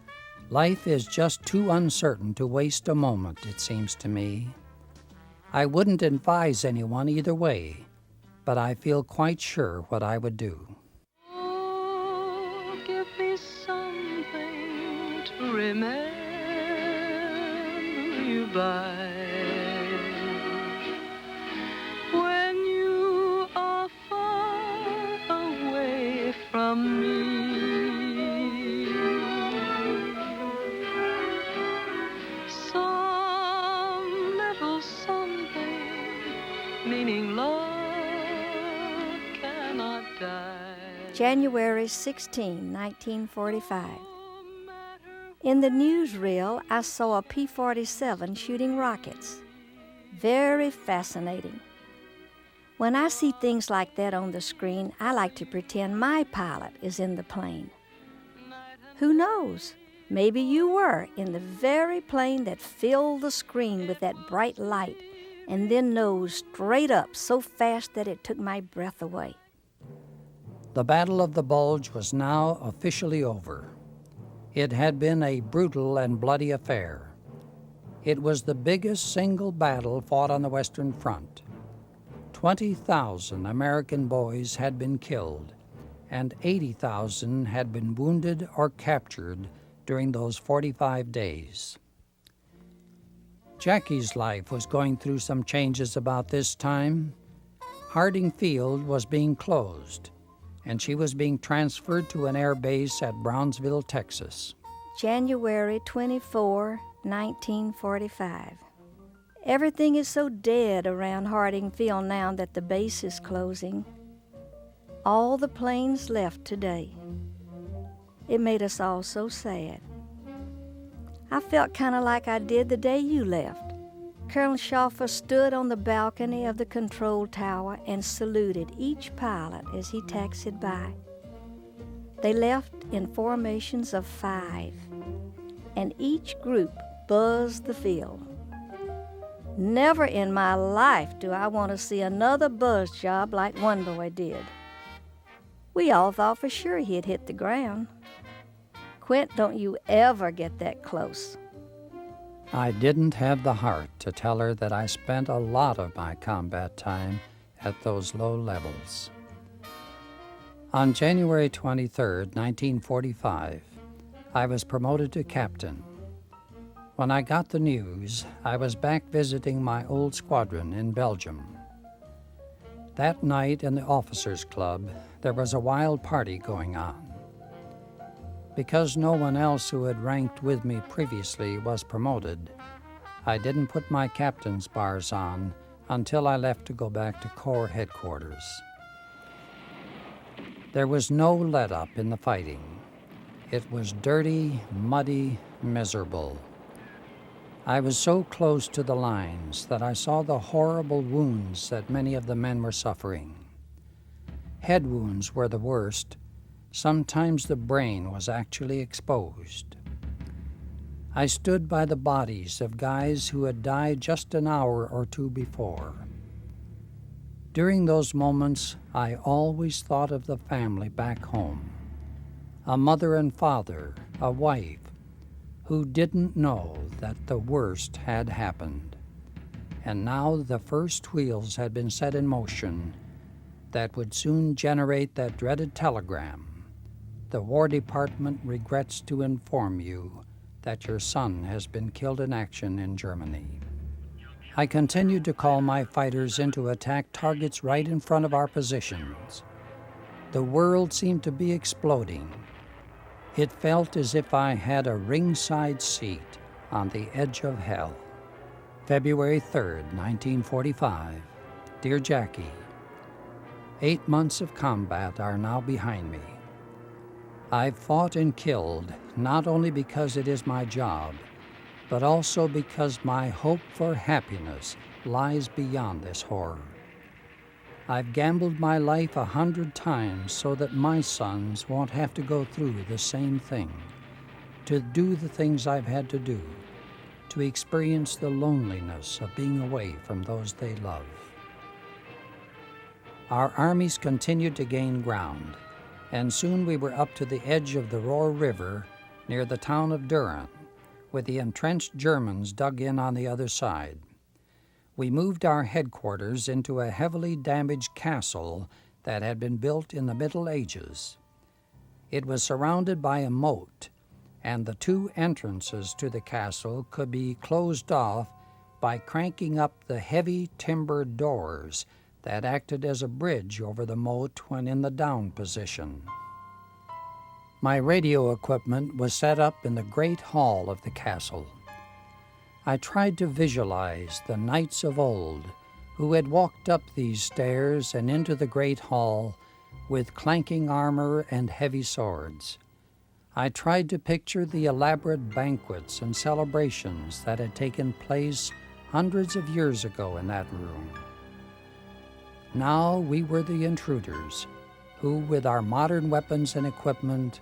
Life is just too uncertain to waste a moment, it seems to me. I wouldn't advise anyone either way, but I feel quite sure what I would do. Oh, give me something to remember you by when you are far away from me. Some little something meaning love cannot die. January 16, 1945. In the newsreel, I saw a P-47 shooting rockets. Very fascinating. When I see things like that on the screen, I like to pretend my pilot is in the plane. Who knows? Maybe you were in the very plane that filled the screen with that bright light and then nosed straight up so fast that it took my breath away. The Battle of the Bulge was now officially over. It had been a brutal and bloody affair. It was the biggest single battle fought on the Western Front. 20,000 American boys had been killed, and 80,000 had been wounded or captured during those 45 days. Jackie's life was going through some changes about this time. Harding Field was being closed, and she was being transferred to an air base at Brownsville, Texas. January 24, 1945. Everything is so dead around Harding Field now that the base is closing. All the planes left today. It made us all so sad. I felt kind of like I did the day you left. Colonel Schaffer stood on the balcony of the control tower and saluted each pilot as he taxied by. They left in formations of 5, and each group buzzed the field. Never in my life do I want to see another buzz job like one boy did. We all thought for sure he'd hit the ground. Quint, don't you ever get that close. I didn't have the heart to tell her that I spent a lot of my combat time at those low levels. On January 23, 1945, I was promoted to captain. When I got the news, I was back visiting my old squadron in Belgium. That night in the officers' club, there was a wild party going on. Because no one else who had ranked with me previously was promoted, I didn't put my captain's bars on until I left to go back to Corps headquarters. There was no let-up in the fighting. It was dirty, muddy, miserable. I was so close to the lines that I saw the horrible wounds that many of the men were suffering. Head wounds were the worst. Sometimes the brain was actually exposed. I stood by the bodies of guys who had died just an hour or two before. During those moments, I always thought of the family back home. A mother and father, a wife, who didn't know that the worst had happened. And now the first wheels had been set in motion that would soon generate that dreaded telegram. The War Department regrets to inform you that your son has been killed in action in Germany. I continued to call my fighters in to attack targets right in front of our positions. The world seemed to be exploding. It felt as if I had a ringside seat on the edge of hell. February 3rd, 1945. Dear Jackie, 8 months of combat are now behind me. I've fought and killed not only because it is my job, but also because my hope for happiness lies beyond this horror. I've gambled my life 100 times so that my sons won't have to go through the same thing, to do the things I've had to do, to experience the loneliness of being away from those they love. Our armies continued to gain ground, and soon we were up to the edge of the Roar River near the town of Tavern, with the entrenched Germans dug in on the other side. We moved our headquarters into a heavily damaged castle that had been built in the Middle Ages. It was surrounded by a moat, and the 2 entrances to the castle could be closed off by cranking up the heavy timber doors that acted as a bridge over the moat when in the down position. My radio equipment was set up in the great hall of the castle. I tried to visualize the knights of old who had walked up these stairs and into the great hall with clanking armor and heavy swords. I tried to picture the elaborate banquets and celebrations that had taken place hundreds of years ago in that room. Now we were the intruders, who, with our modern weapons and equipment,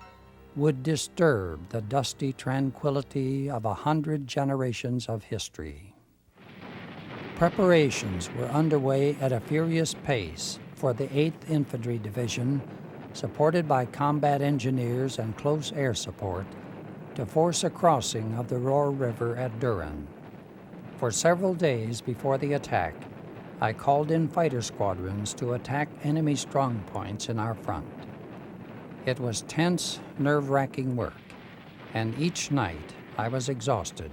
would disturb the dusty tranquility of 100 generations of history. Preparations were underway at a furious pace for the 8th Infantry Division, supported by combat engineers and close air support, to force a crossing of the Roar River at Tavern. For several days before the attack, I called in fighter squadrons to attack enemy strongpoints in our front. It was tense, nerve-wracking work, and each night I was exhausted.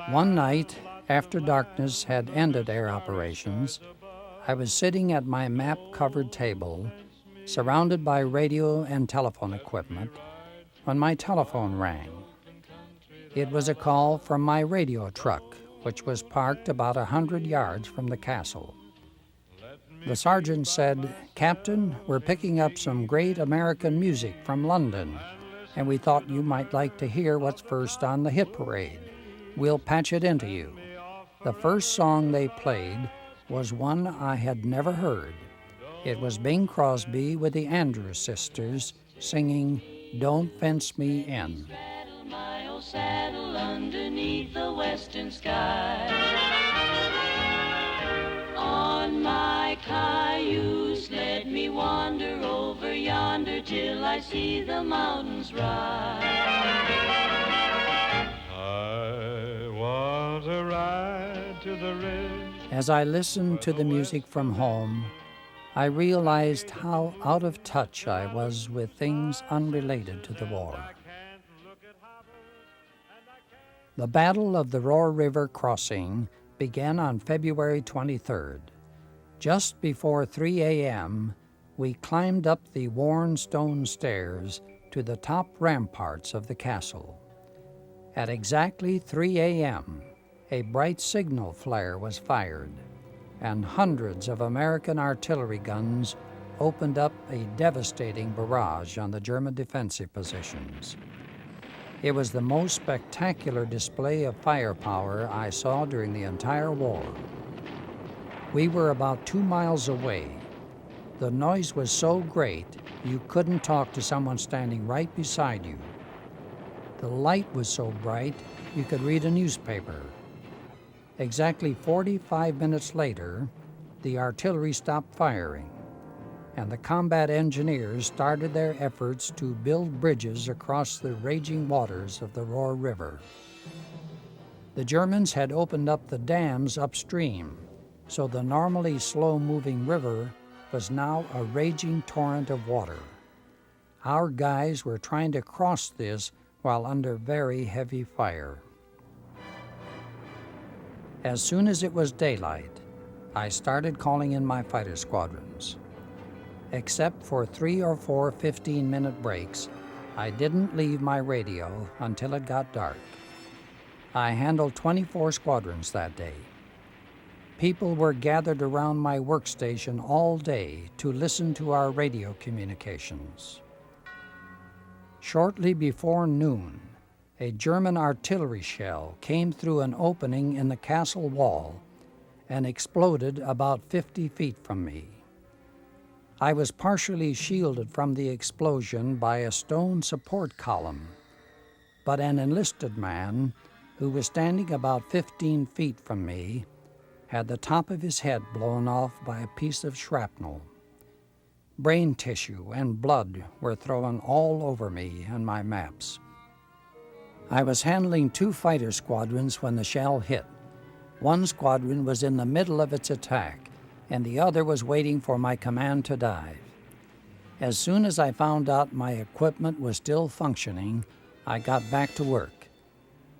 One night, after darkness had ended air operations, I was sitting at my map-covered table, surrounded by radio and telephone equipment, when my telephone rang. It was a call from my radio truck, which was parked about 100 yards from the castle. The sergeant said, "Captain, we're picking up some great American music from London, and we thought you might like to hear what's first on the hit parade. We'll patch it into you." The first song they played was one I had never heard. It was Bing Crosby with the Andrews Sisters singing "Don't Fence Me In." Saddle, my old saddle underneath the western sky. On my cayuse, let me wander over yonder till I see the mountains rise. I want to ride to the ridge. As I listened to the music from home, I realized how out of touch I was with things unrelated to the war. The Battle of the Roar River Crossing began on February 23rd. Just before 3 a.m., we climbed up the worn stone stairs to the top ramparts of the castle. At exactly 3 a.m., a bright signal flare was fired, and hundreds of American artillery guns opened up a devastating barrage on the German defensive positions. It was the most spectacular display of firepower I saw during the entire war. We were about 2 miles away. The noise was so great you couldn't talk to someone standing right beside you. The light was so bright you could read a newspaper. Exactly 45 minutes later, the artillery stopped firing, and the combat engineers started their efforts to build bridges across the raging waters of the Roar River. The Germans had opened up the dams upstream, so the normally slow-moving river was now a raging torrent of water. Our guys were trying to cross this while under very heavy fire. As soon as it was daylight, I started calling in my fighter squadrons. Except for 3 or 4 15-minute breaks, I didn't leave my radio until it got dark. I handled 24 squadrons that day. People were gathered around my workstation all day to listen to our radio communications. Shortly before noon, a German artillery shell came through an opening in the castle wall and exploded about 50 feet from me. I was partially shielded from the explosion by a stone support column, but an enlisted man, who was standing about 15 feet from me, had the top of his head blown off by a piece of shrapnel. Brain tissue and blood were thrown all over me and my maps. I was handling 2 fighter squadrons when the shell hit. One squadron was in the middle of its attack, and the other was waiting for my command to dive. As soon as I found out my equipment was still functioning, I got back to work.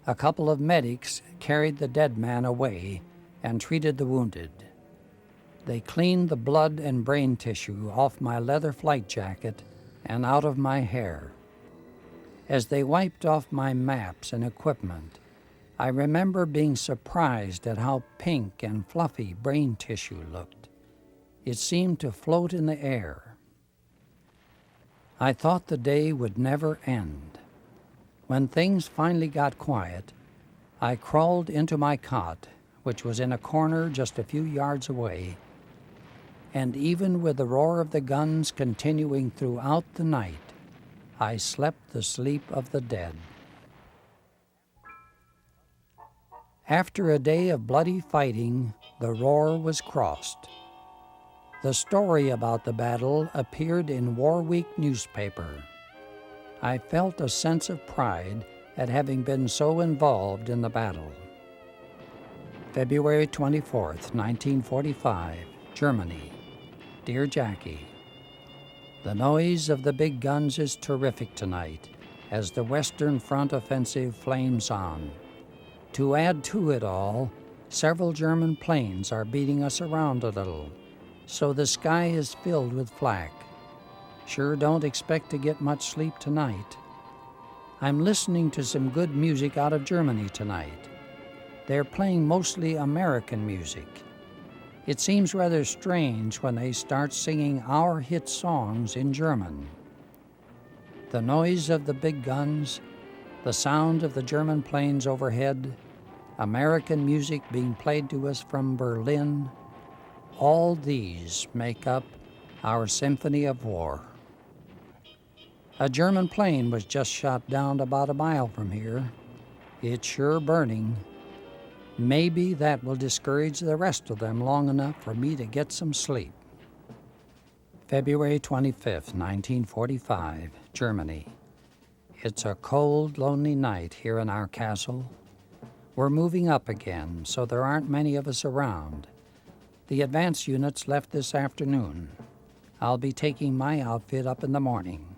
A couple of medics carried the dead man away and treated the wounded. They cleaned the blood and brain tissue off my leather flight jacket and out of my hair. As they wiped off my maps and equipment, I remember being surprised at how pink and fluffy brain tissue looked. It seemed to float in the air. I thought the day would never end. When things finally got quiet, I crawled into my cot, which was in a corner just a few yards away, and even with the roar of the guns continuing throughout the night, I slept the sleep of the dead. After a day of bloody fighting, the roar was crossed. The story about the battle appeared in War Week newspaper. I felt a sense of pride at having been so involved in the battle. February 24th, 1945, Germany. Dear Jackie, the noise of the big guns is terrific tonight as the Western Front offensive flames on. To add to it all, several German planes are beating us around a little, so the sky is filled with flak. Sure don't expect to get much sleep tonight. I'm listening to some good music out of Germany tonight. They're playing mostly American music. It seems rather strange when they start singing our hit songs in German. The noise of the big guns, the sound of the German planes overhead, American music being played to us from Berlin, all these make up our symphony of war. A German plane was just shot down about a mile from here. It's sure burning. Maybe that will discourage the rest of them long enough for me to get some sleep. February 25th, 1945, Germany. It's a cold, lonely night here in our castle. We're moving up again, so there aren't many of us around. The advance units left this afternoon. I'll be taking my outfit up in the morning.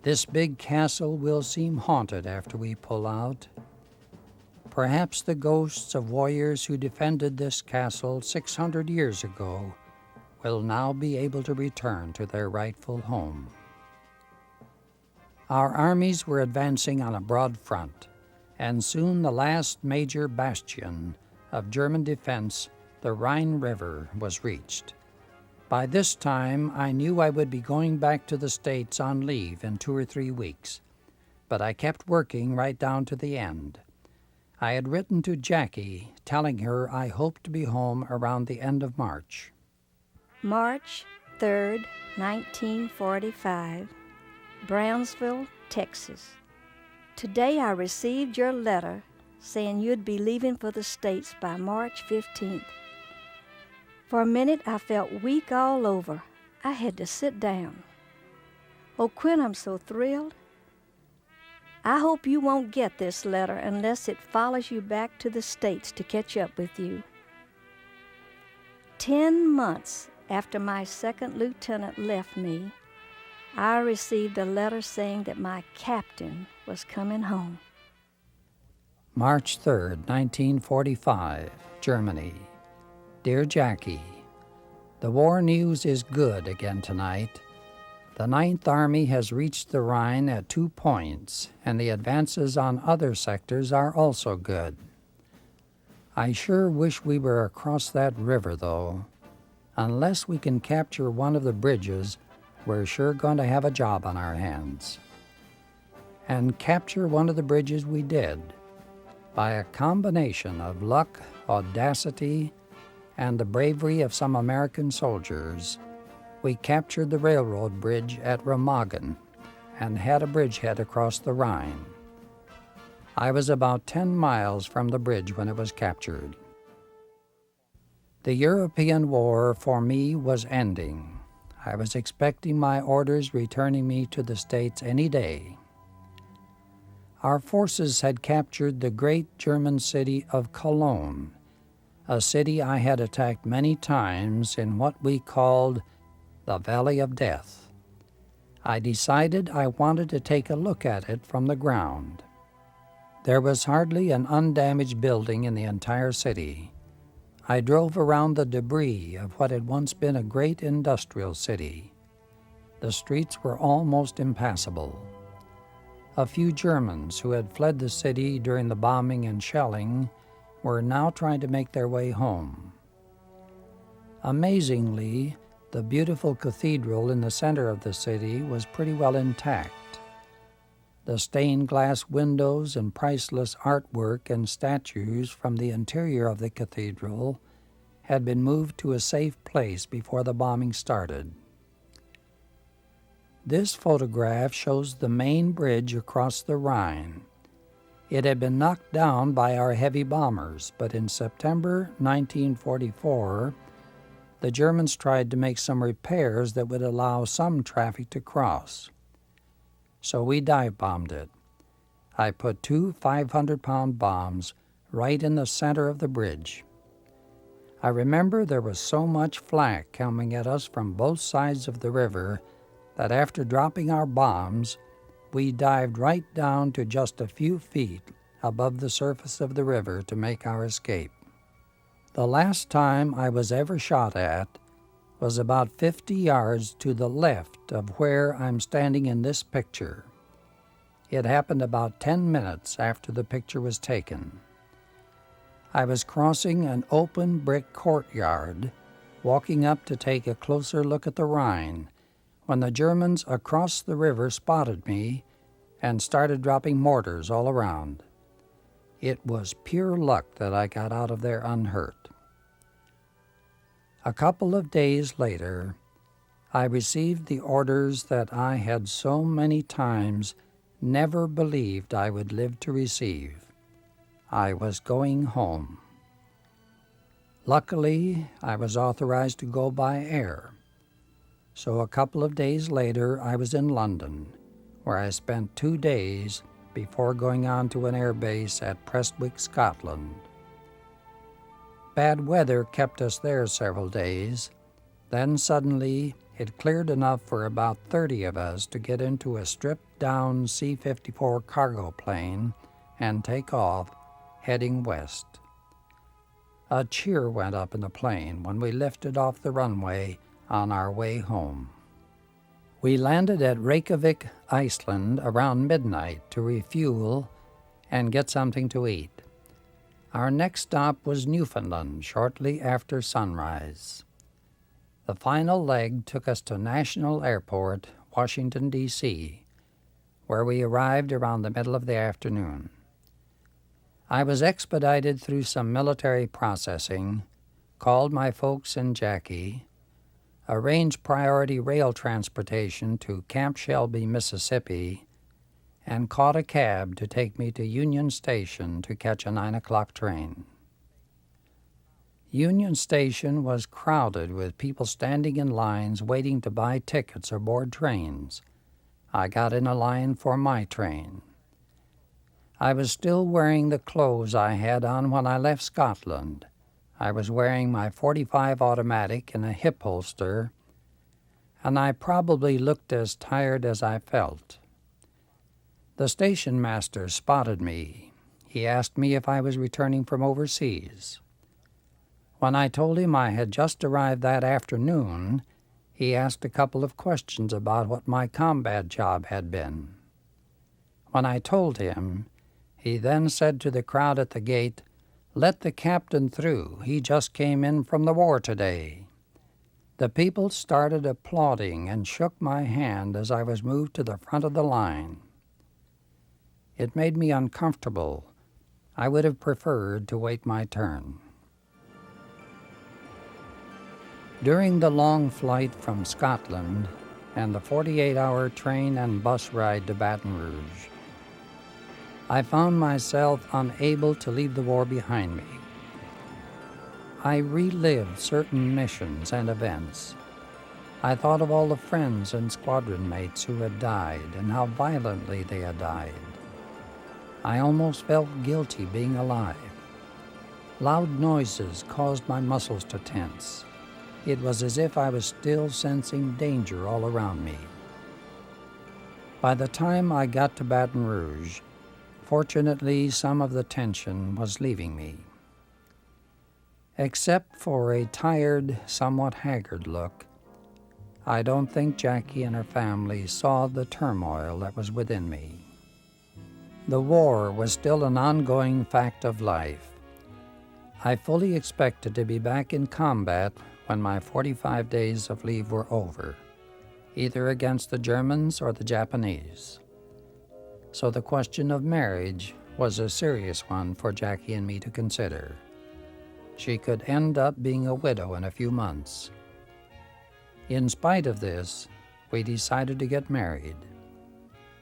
This big castle will seem haunted after we pull out. Perhaps the ghosts of warriors who defended this castle 600 years ago will now be able to return to their rightful home. Our armies were advancing on a broad front, and soon the last major bastion of German defense, the Rhine River, was reached. By this time, I knew I would be going back to the States on leave in 2 or 3 weeks, but I kept working right down to the end. I had written to Jackie, telling her I hoped to be home around the end of March. March 3rd, 1945, Brownsville, Texas. Today I received your letter saying you'd be leaving for the States by March 15th. For a minute, I felt weak all over. I had to sit down. Oh, Quinn, I'm so thrilled. I hope you won't get this letter unless it follows you back to the States to catch up with you. 10 months after my second lieutenant left me, I received a letter saying that my captain was coming home. March 3rd, 1945, Germany. Dear Jackie, The war news is good again tonight. The Ninth Army has reached the Rhine at 2 points, and the advances on other sectors are also good. I sure wish we were across that river, though. Unless we can capture one of the bridges, we're sure going to have a job on our hands. And capture one of the bridges we did. By a combination of luck, audacity, and the bravery of some American soldiers, we captured the railroad bridge at Remagen and had a bridgehead across the Rhine. I was about 10 miles from the bridge when it was captured. The European war for me was ending. I was expecting my orders returning me to the States any day. Our forces had captured the great German city of Cologne, a city I had attacked many times in what we called the Valley of Death. I decided I wanted to take a look at it from the ground. There was hardly an undamaged building in the entire city. I drove around the debris of what had once been a great industrial city. The streets were almost impassable. A few Germans who had fled the city during the bombing and shelling were now trying to make their way home. Amazingly, the beautiful cathedral in the center of the city was pretty well intact. The stained glass windows and priceless artwork and statues from the interior of the cathedral had been moved to a safe place before the bombing started. This photograph shows the main bridge across the Rhine. It had been knocked down by our heavy bombers, but in September 1944, the Germans tried to make some repairs that would allow some traffic to cross. So we dive-bombed it. I put 2 500-pound bombs right in the center of the bridge. I remember there was so much flak coming at us from both sides of the river that after dropping our bombs, we dived right down to just a few feet above the surface of the river to make our escape. The last time I was ever shot at was about 50 yards to the left of where I'm standing in this picture. It happened about 10 minutes after the picture was taken. I was crossing an open brick courtyard, walking up to take a closer look at the Rhine, when the Germans across the river spotted me and started dropping mortars all around. It was pure luck that I got out of there unhurt. A couple of days later, I received the orders that I had so many times never believed I would live to receive. I was going home. Luckily, I was authorized to go by air. So a couple of days later, I was in London, where I spent 2 days before going on to an air base at Prestwick, Scotland. Bad weather kept us there several days. Then suddenly, it cleared enough for about 30 of us to get into a stripped-down C-54 cargo plane and take off, heading west. A cheer went up in the plane when we lifted off the runway on our way home. We landed at Reykjavik, Iceland around midnight to refuel and get something to eat. Our next stop was Newfoundland shortly after sunrise. The final leg took us to National Airport, Washington, D.C., where we arrived around the middle of the afternoon. I was expedited through some military processing, called my folks in Jackie, arranged priority rail transportation to Camp Shelby, Mississippi, and caught a cab to take me to Union Station to catch a 9 o'clock train. Union Station was crowded with people standing in lines waiting to buy tickets or board trains. I got in a line for my train. I was still wearing the clothes I had on when I left Scotland. I was wearing my .45 automatic in a hip holster, and I probably looked as tired as I felt. The station master spotted me. He asked me if I was returning from overseas. When I told him I had just arrived that afternoon, he asked a couple of questions about what my combat job had been. When I told him, he then said to the crowd at the gate, "Let the captain through. He just came in from the war today." The people started applauding and shook my hand as I was moved to the front of the line. It made me uncomfortable. I would have preferred to wait my turn. During the long flight from Scotland and the 48-hour train and bus ride to Baton Rouge, I found myself unable to leave the war behind me. I relived certain missions and events. I thought of all the friends and squadron mates who had died and how violently they had died. I almost felt guilty being alive. Loud noises caused my muscles to tense. It was as if I was still sensing danger all around me. By the time I got to Baton Rouge, fortunately, some of the tension was leaving me. Except for a tired, somewhat haggard look, I don't think Jackie and her family saw the turmoil that was within me. The war was still an ongoing fact of life. I fully expected to be back in combat when my 45 days of leave were over, either against the Germans or the Japanese. So the question of marriage was a serious one for Jackie and me to consider. She could end up being a widow in a few months. In spite of this, we decided to get married.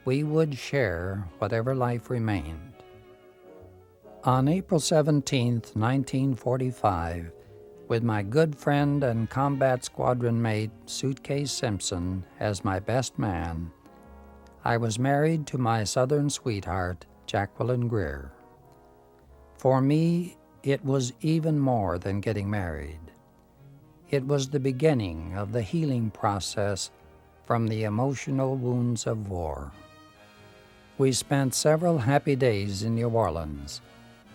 We would share whatever life remained. On April 17, 1945, with my good friend and combat squadron mate Suitcase Simpson as my best man, I was married to my Southern sweetheart, Jacqueline Greer. For me, it was even more than getting married. It was the beginning of the healing process from the emotional wounds of war. We spent several happy days in New Orleans.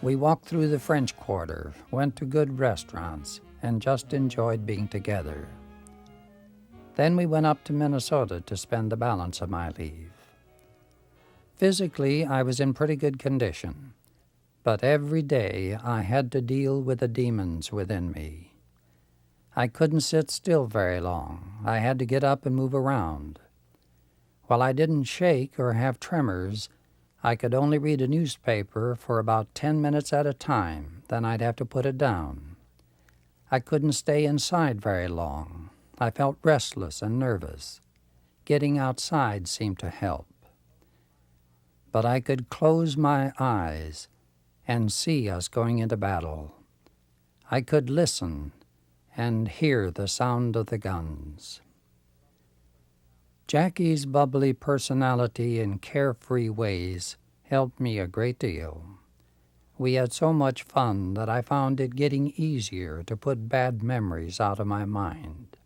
We walked through the French Quarter, went to good restaurants, and just enjoyed being together. Then we went up to Minnesota to spend the balance of my leave. Physically, I was in pretty good condition, but every day I had to deal with the demons within me. I couldn't sit still very long. I had to get up and move around. While I didn't shake or have tremors, I could only read a newspaper for about 10 minutes at a time, then I'd have to put it down. I couldn't stay inside very long. I felt restless and nervous. Getting outside seemed to help. But I could close my eyes and see us going into battle. I could listen and hear the sound of the guns. Jackie's bubbly personality and carefree ways helped me a great deal. We had so much fun that I found it getting easier to put bad memories out of my mind.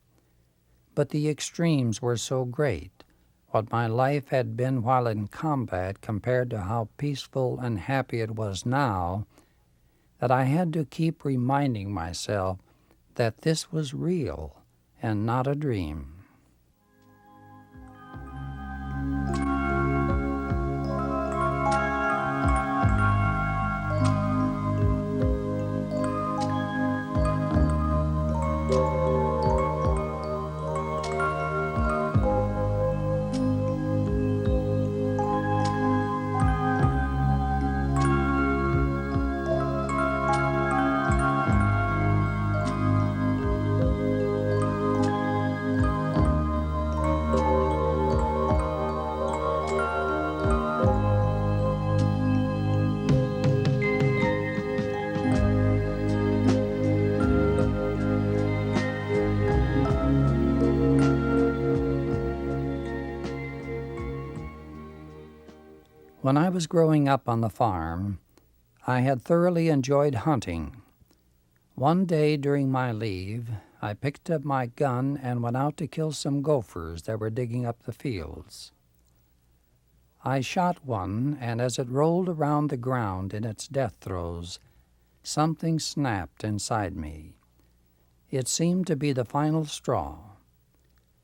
But the extremes were so great, what my life had been while in combat compared to how peaceful and happy it was now, that I had to keep reminding myself that this was real and not a dream. When I was growing up on the farm, I had thoroughly enjoyed hunting. One day during my leave, I picked up my gun and went out to kill some gophers that were digging up the fields. I shot one, and as it rolled around the ground in its death throes, something snapped inside me. It seemed to be the final straw.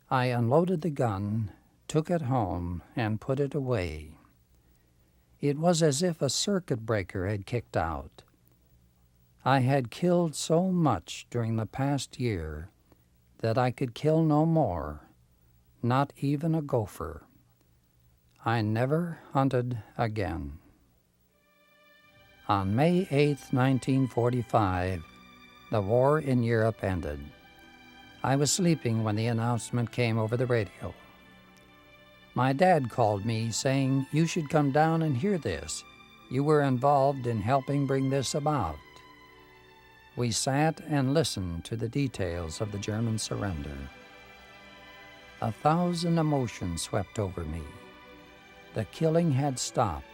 I unloaded the gun, took it home, and put it away. It was as if a circuit breaker had kicked out. I had killed so much during the past year that I could kill no more, not even a gopher. I never hunted again. On May 8, 1945, the war in Europe ended. I was sleeping when the announcement came over the radio. My dad called me saying, "You should come down and hear this. You were involved in helping bring this about." We sat and listened to the details of the German surrender. 1,000 emotions swept over me. The killing had stopped.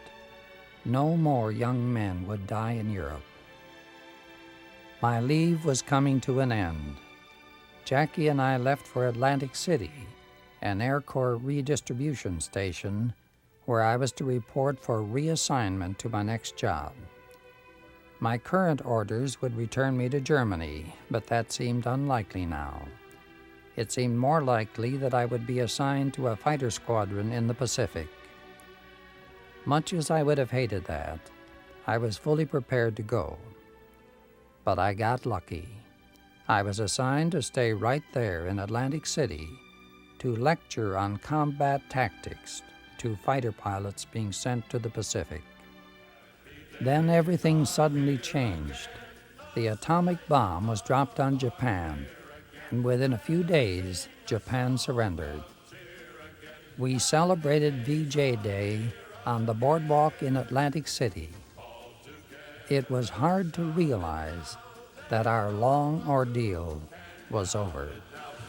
No more young men would die in Europe. My leave was coming to an end. Jackie and I left for Atlantic City, an Air Corps redistribution station where I was to report for reassignment to my next job. My current orders would return me to Germany, but that seemed unlikely now. It seemed more likely that I would be assigned to a fighter squadron in the Pacific. Much as I would have hated that, I was fully prepared to go. But I got lucky. I was assigned to stay right there in Atlantic City to lecture on combat tactics to fighter pilots being sent to the Pacific. Then everything suddenly changed. The atomic bomb was dropped on Japan, and within a few days, Japan surrendered. We celebrated VJ Day on the boardwalk in Atlantic City. It was hard to realize that our long ordeal was over.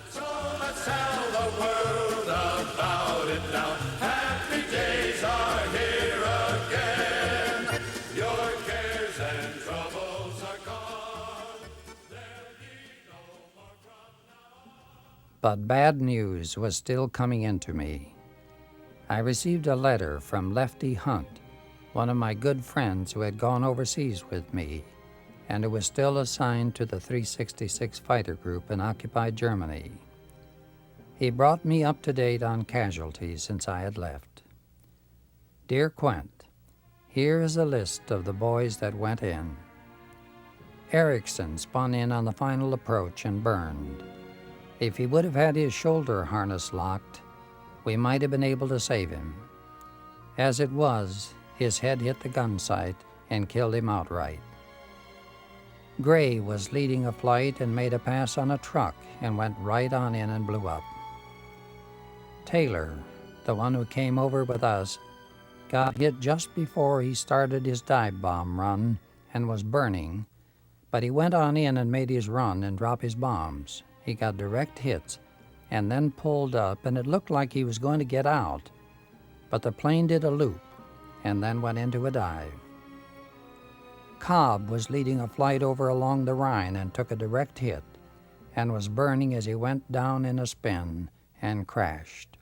So let's tell the world about it now. Happy days are here again. Your cares and troubles are gone. There'll be no more from now on. But bad news was still coming into me. I received a letter from Lefty Hunt, one of my good friends who had gone overseas with me, and who was still assigned to the 366 Fighter Group in occupied Germany. He brought me up to date on casualties since I had left. Dear Quent, here is a list of the boys that went in. Erickson spun in on the final approach and burned. If he would have had his shoulder harness locked, we might have been able to save him. As it was, his head hit the gun sight and killed him outright. Gray was leading a flight and made a pass on a truck and went right on in and blew up. Taylor, the one who came over with us, got hit just before he started his dive bomb run and was burning, but he went on in and made his run and drop his bombs. He got direct hits and then pulled up, and it looked like he was going to get out, but the plane did a loop and then went into a dive. Cobb was leading a flight over along the Rhine and took a direct hit and was burning as he went down in a spin and crashed.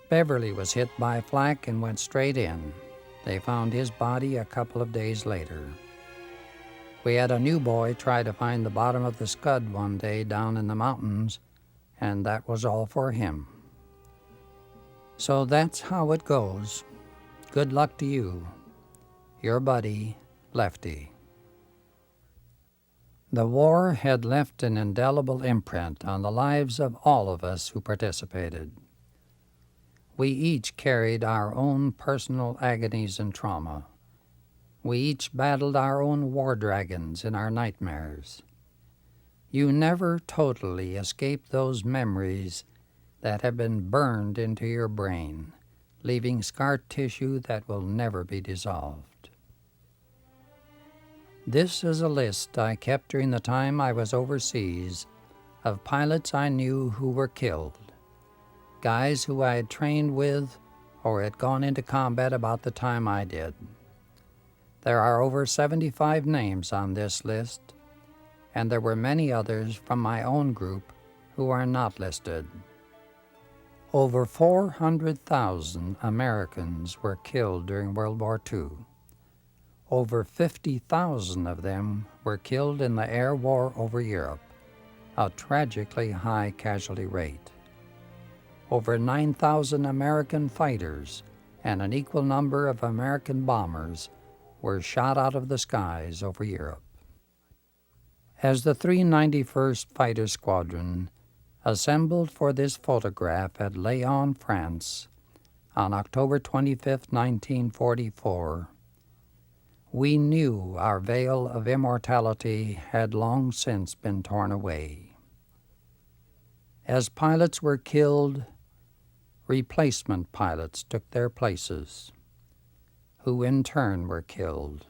Beverly was hit by flak and went straight in. They found his body a couple of days later. We had a new boy try to find the bottom of the Scud one day down in the mountains, and that was all for him. So that's how it goes. Good luck to you. Your buddy, Lefty. The war had left an indelible imprint on the lives of all of us who participated. We each carried our own personal agonies and trauma. We each battled our own war dragons in our nightmares. You never totally escape those memories that have been burned into your brain, leaving scar tissue that will never be dissolved. This is a list I kept during the time I was overseas of pilots I knew who were killed, guys who I had trained with or had gone into combat about the time I did. There are over 75 names on this list, and there were many others from my own group who are not listed. Over 400,000 Americans were killed during World War II. Over 50,000 of them were killed in the air war over Europe, a tragically high casualty rate. Over 9,000 American fighters and an equal number of American bombers were shot out of the skies over Europe. As the 391st Fighter Squadron assembled for this photograph at Laon, France, on October 25, 1944, we knew our veil of immortality had long since been torn away. As pilots were killed, replacement pilots took their places, who in turn were killed.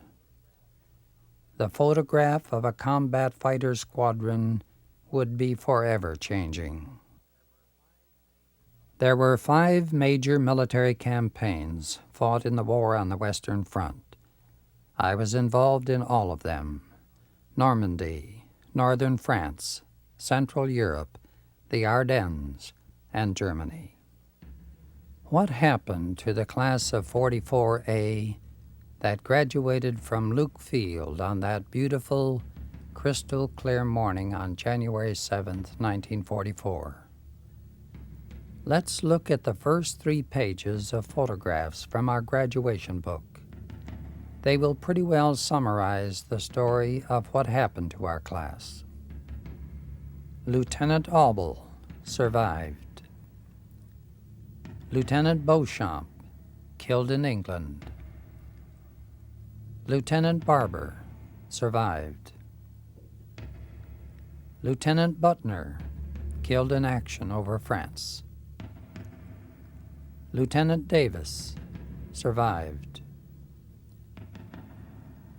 The photograph of a combat fighter squadron would be forever changing. There were 5 major military campaigns fought in the war on the Western Front. I was involved in all of them: Normandy, northern France, Central Europe, the Ardennes, and Germany. What happened to the class of 44A that graduated from Luke Field on that beautiful, crystal clear morning on January 7th, 1944? Let's look at the first 3 pages of photographs from our graduation book. They will pretty well summarize the story of what happened to our class. Lieutenant Aubel survived. Lieutenant Beauchamp, killed in England. Lieutenant Barber survived. Lieutenant Butner, killed in action over France. Lieutenant Davis survived.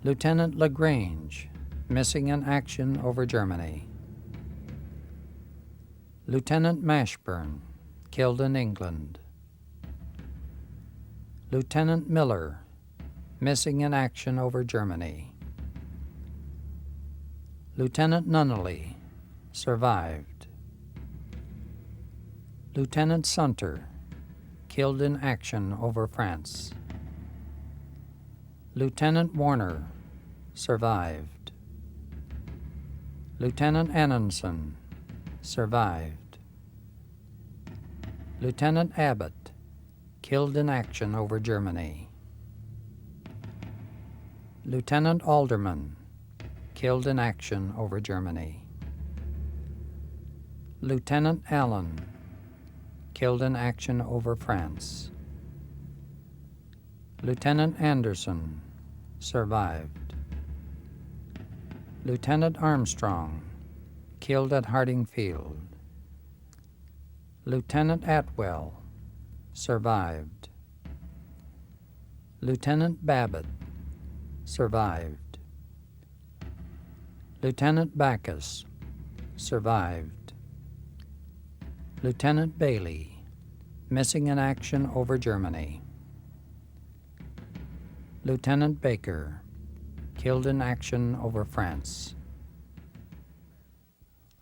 Lieutenant Lagrange, missing in action over Germany. Lieutenant Mashburn, killed in England. Lieutenant Miller, missing in action over Germany. Lieutenant Nunnally, survived. Lieutenant Sunter, killed in action over France. Lieutenant Warner, survived. Lieutenant Aanenson, survived. Lieutenant Abbott, killed in action over Germany. Lieutenant Alderman, killed in action over Germany. Lieutenant Allen, killed in action over France. Lieutenant Anderson, survived. Lieutenant Armstrong, killed at Harding Field. Lieutenant Atwell, survived. Lieutenant Babbitt, survived. Lieutenant Backus, survived. Lieutenant Bailey, missing in action over Germany. Lieutenant Baker, killed in action over France.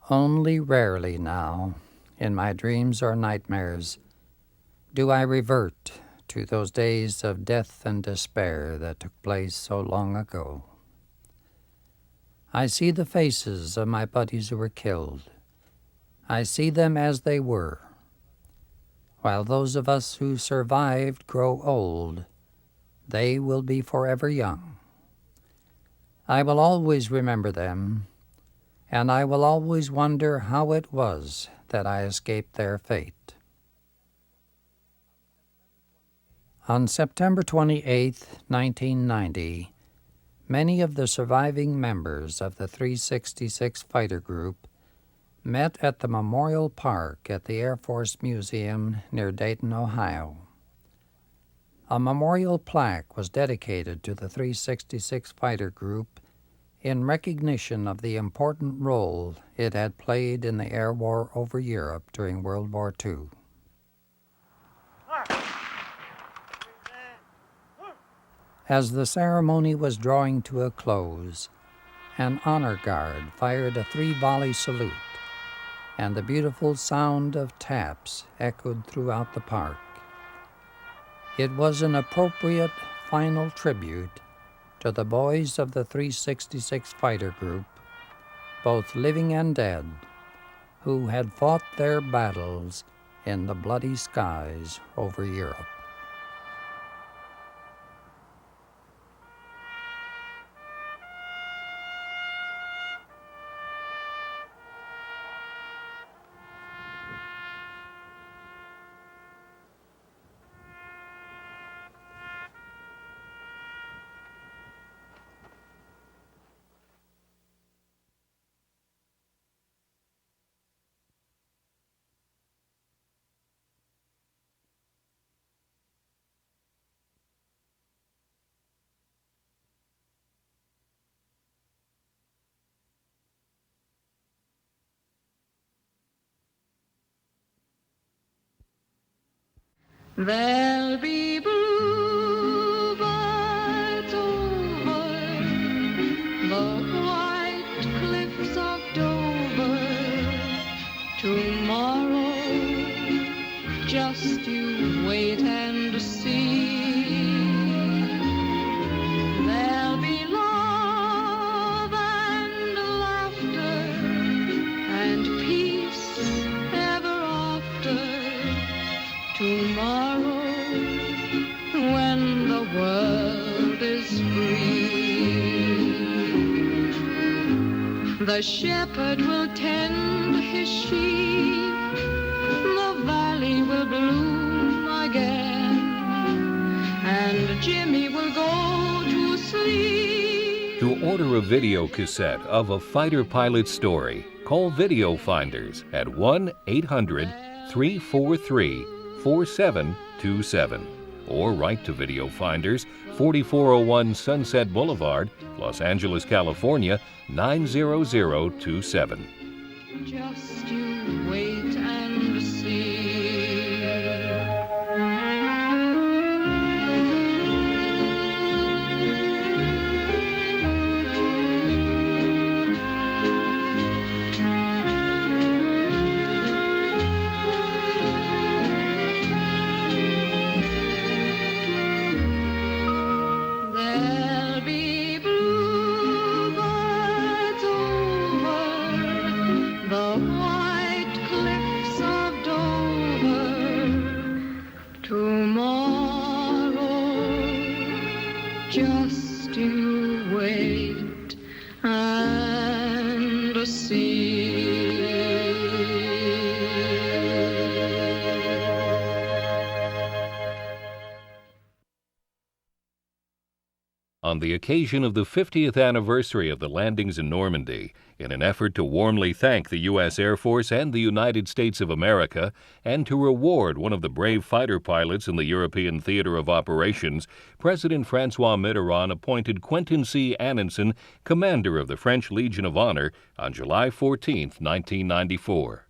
Only rarely now, in my dreams or nightmares, do I revert to those days of death and despair that took place so long ago. I see the faces of my buddies who were killed. I see them as they were. While those of us who survived grow old, they will be forever young. I will always remember them, and I will always wonder how it was that I escaped their fate. On September 28, 1990, many of the surviving members of the 366 Fighter Group met at the Memorial Park at the Air Force Museum near Dayton, Ohio. A memorial plaque was dedicated to the 366 Fighter Group in recognition of the important role it had played in the air war over Europe during World War II. As the ceremony was drawing to a close, an honor guard fired a 3-volley salute, and the beautiful sound of taps echoed throughout the park. It was an appropriate final tribute To the boys of the 366 Fighter Group, both living and dead, who had fought their battles in the bloody skies over Europe. There'll be bluebirds over the white cliffs of Dover tomorrow. Just you wait and see. There'll be love and laughter and peace ever after. Tomorrow, when the world is free, the shepherd will tend his sheep, the valley will bloom again, and Jimmy will go to sleep. To order a video cassette of a fighter pilot's story, call Video Finders at 1-800-343-4727 or write to Video Finders, 4401 Sunset Boulevard, Los Angeles, California, 90027. Just you wait and see. Just you wait and see. On the occasion of the 50th anniversary of the landings in Normandy, in an effort to warmly thank the U.S. Air Force and the United States of America, and to reward one of the brave fighter pilots in the European theater of operations, President François Mitterrand appointed Quentin C. Aanenson commander of the French Legion of Honor on July 14, 1994.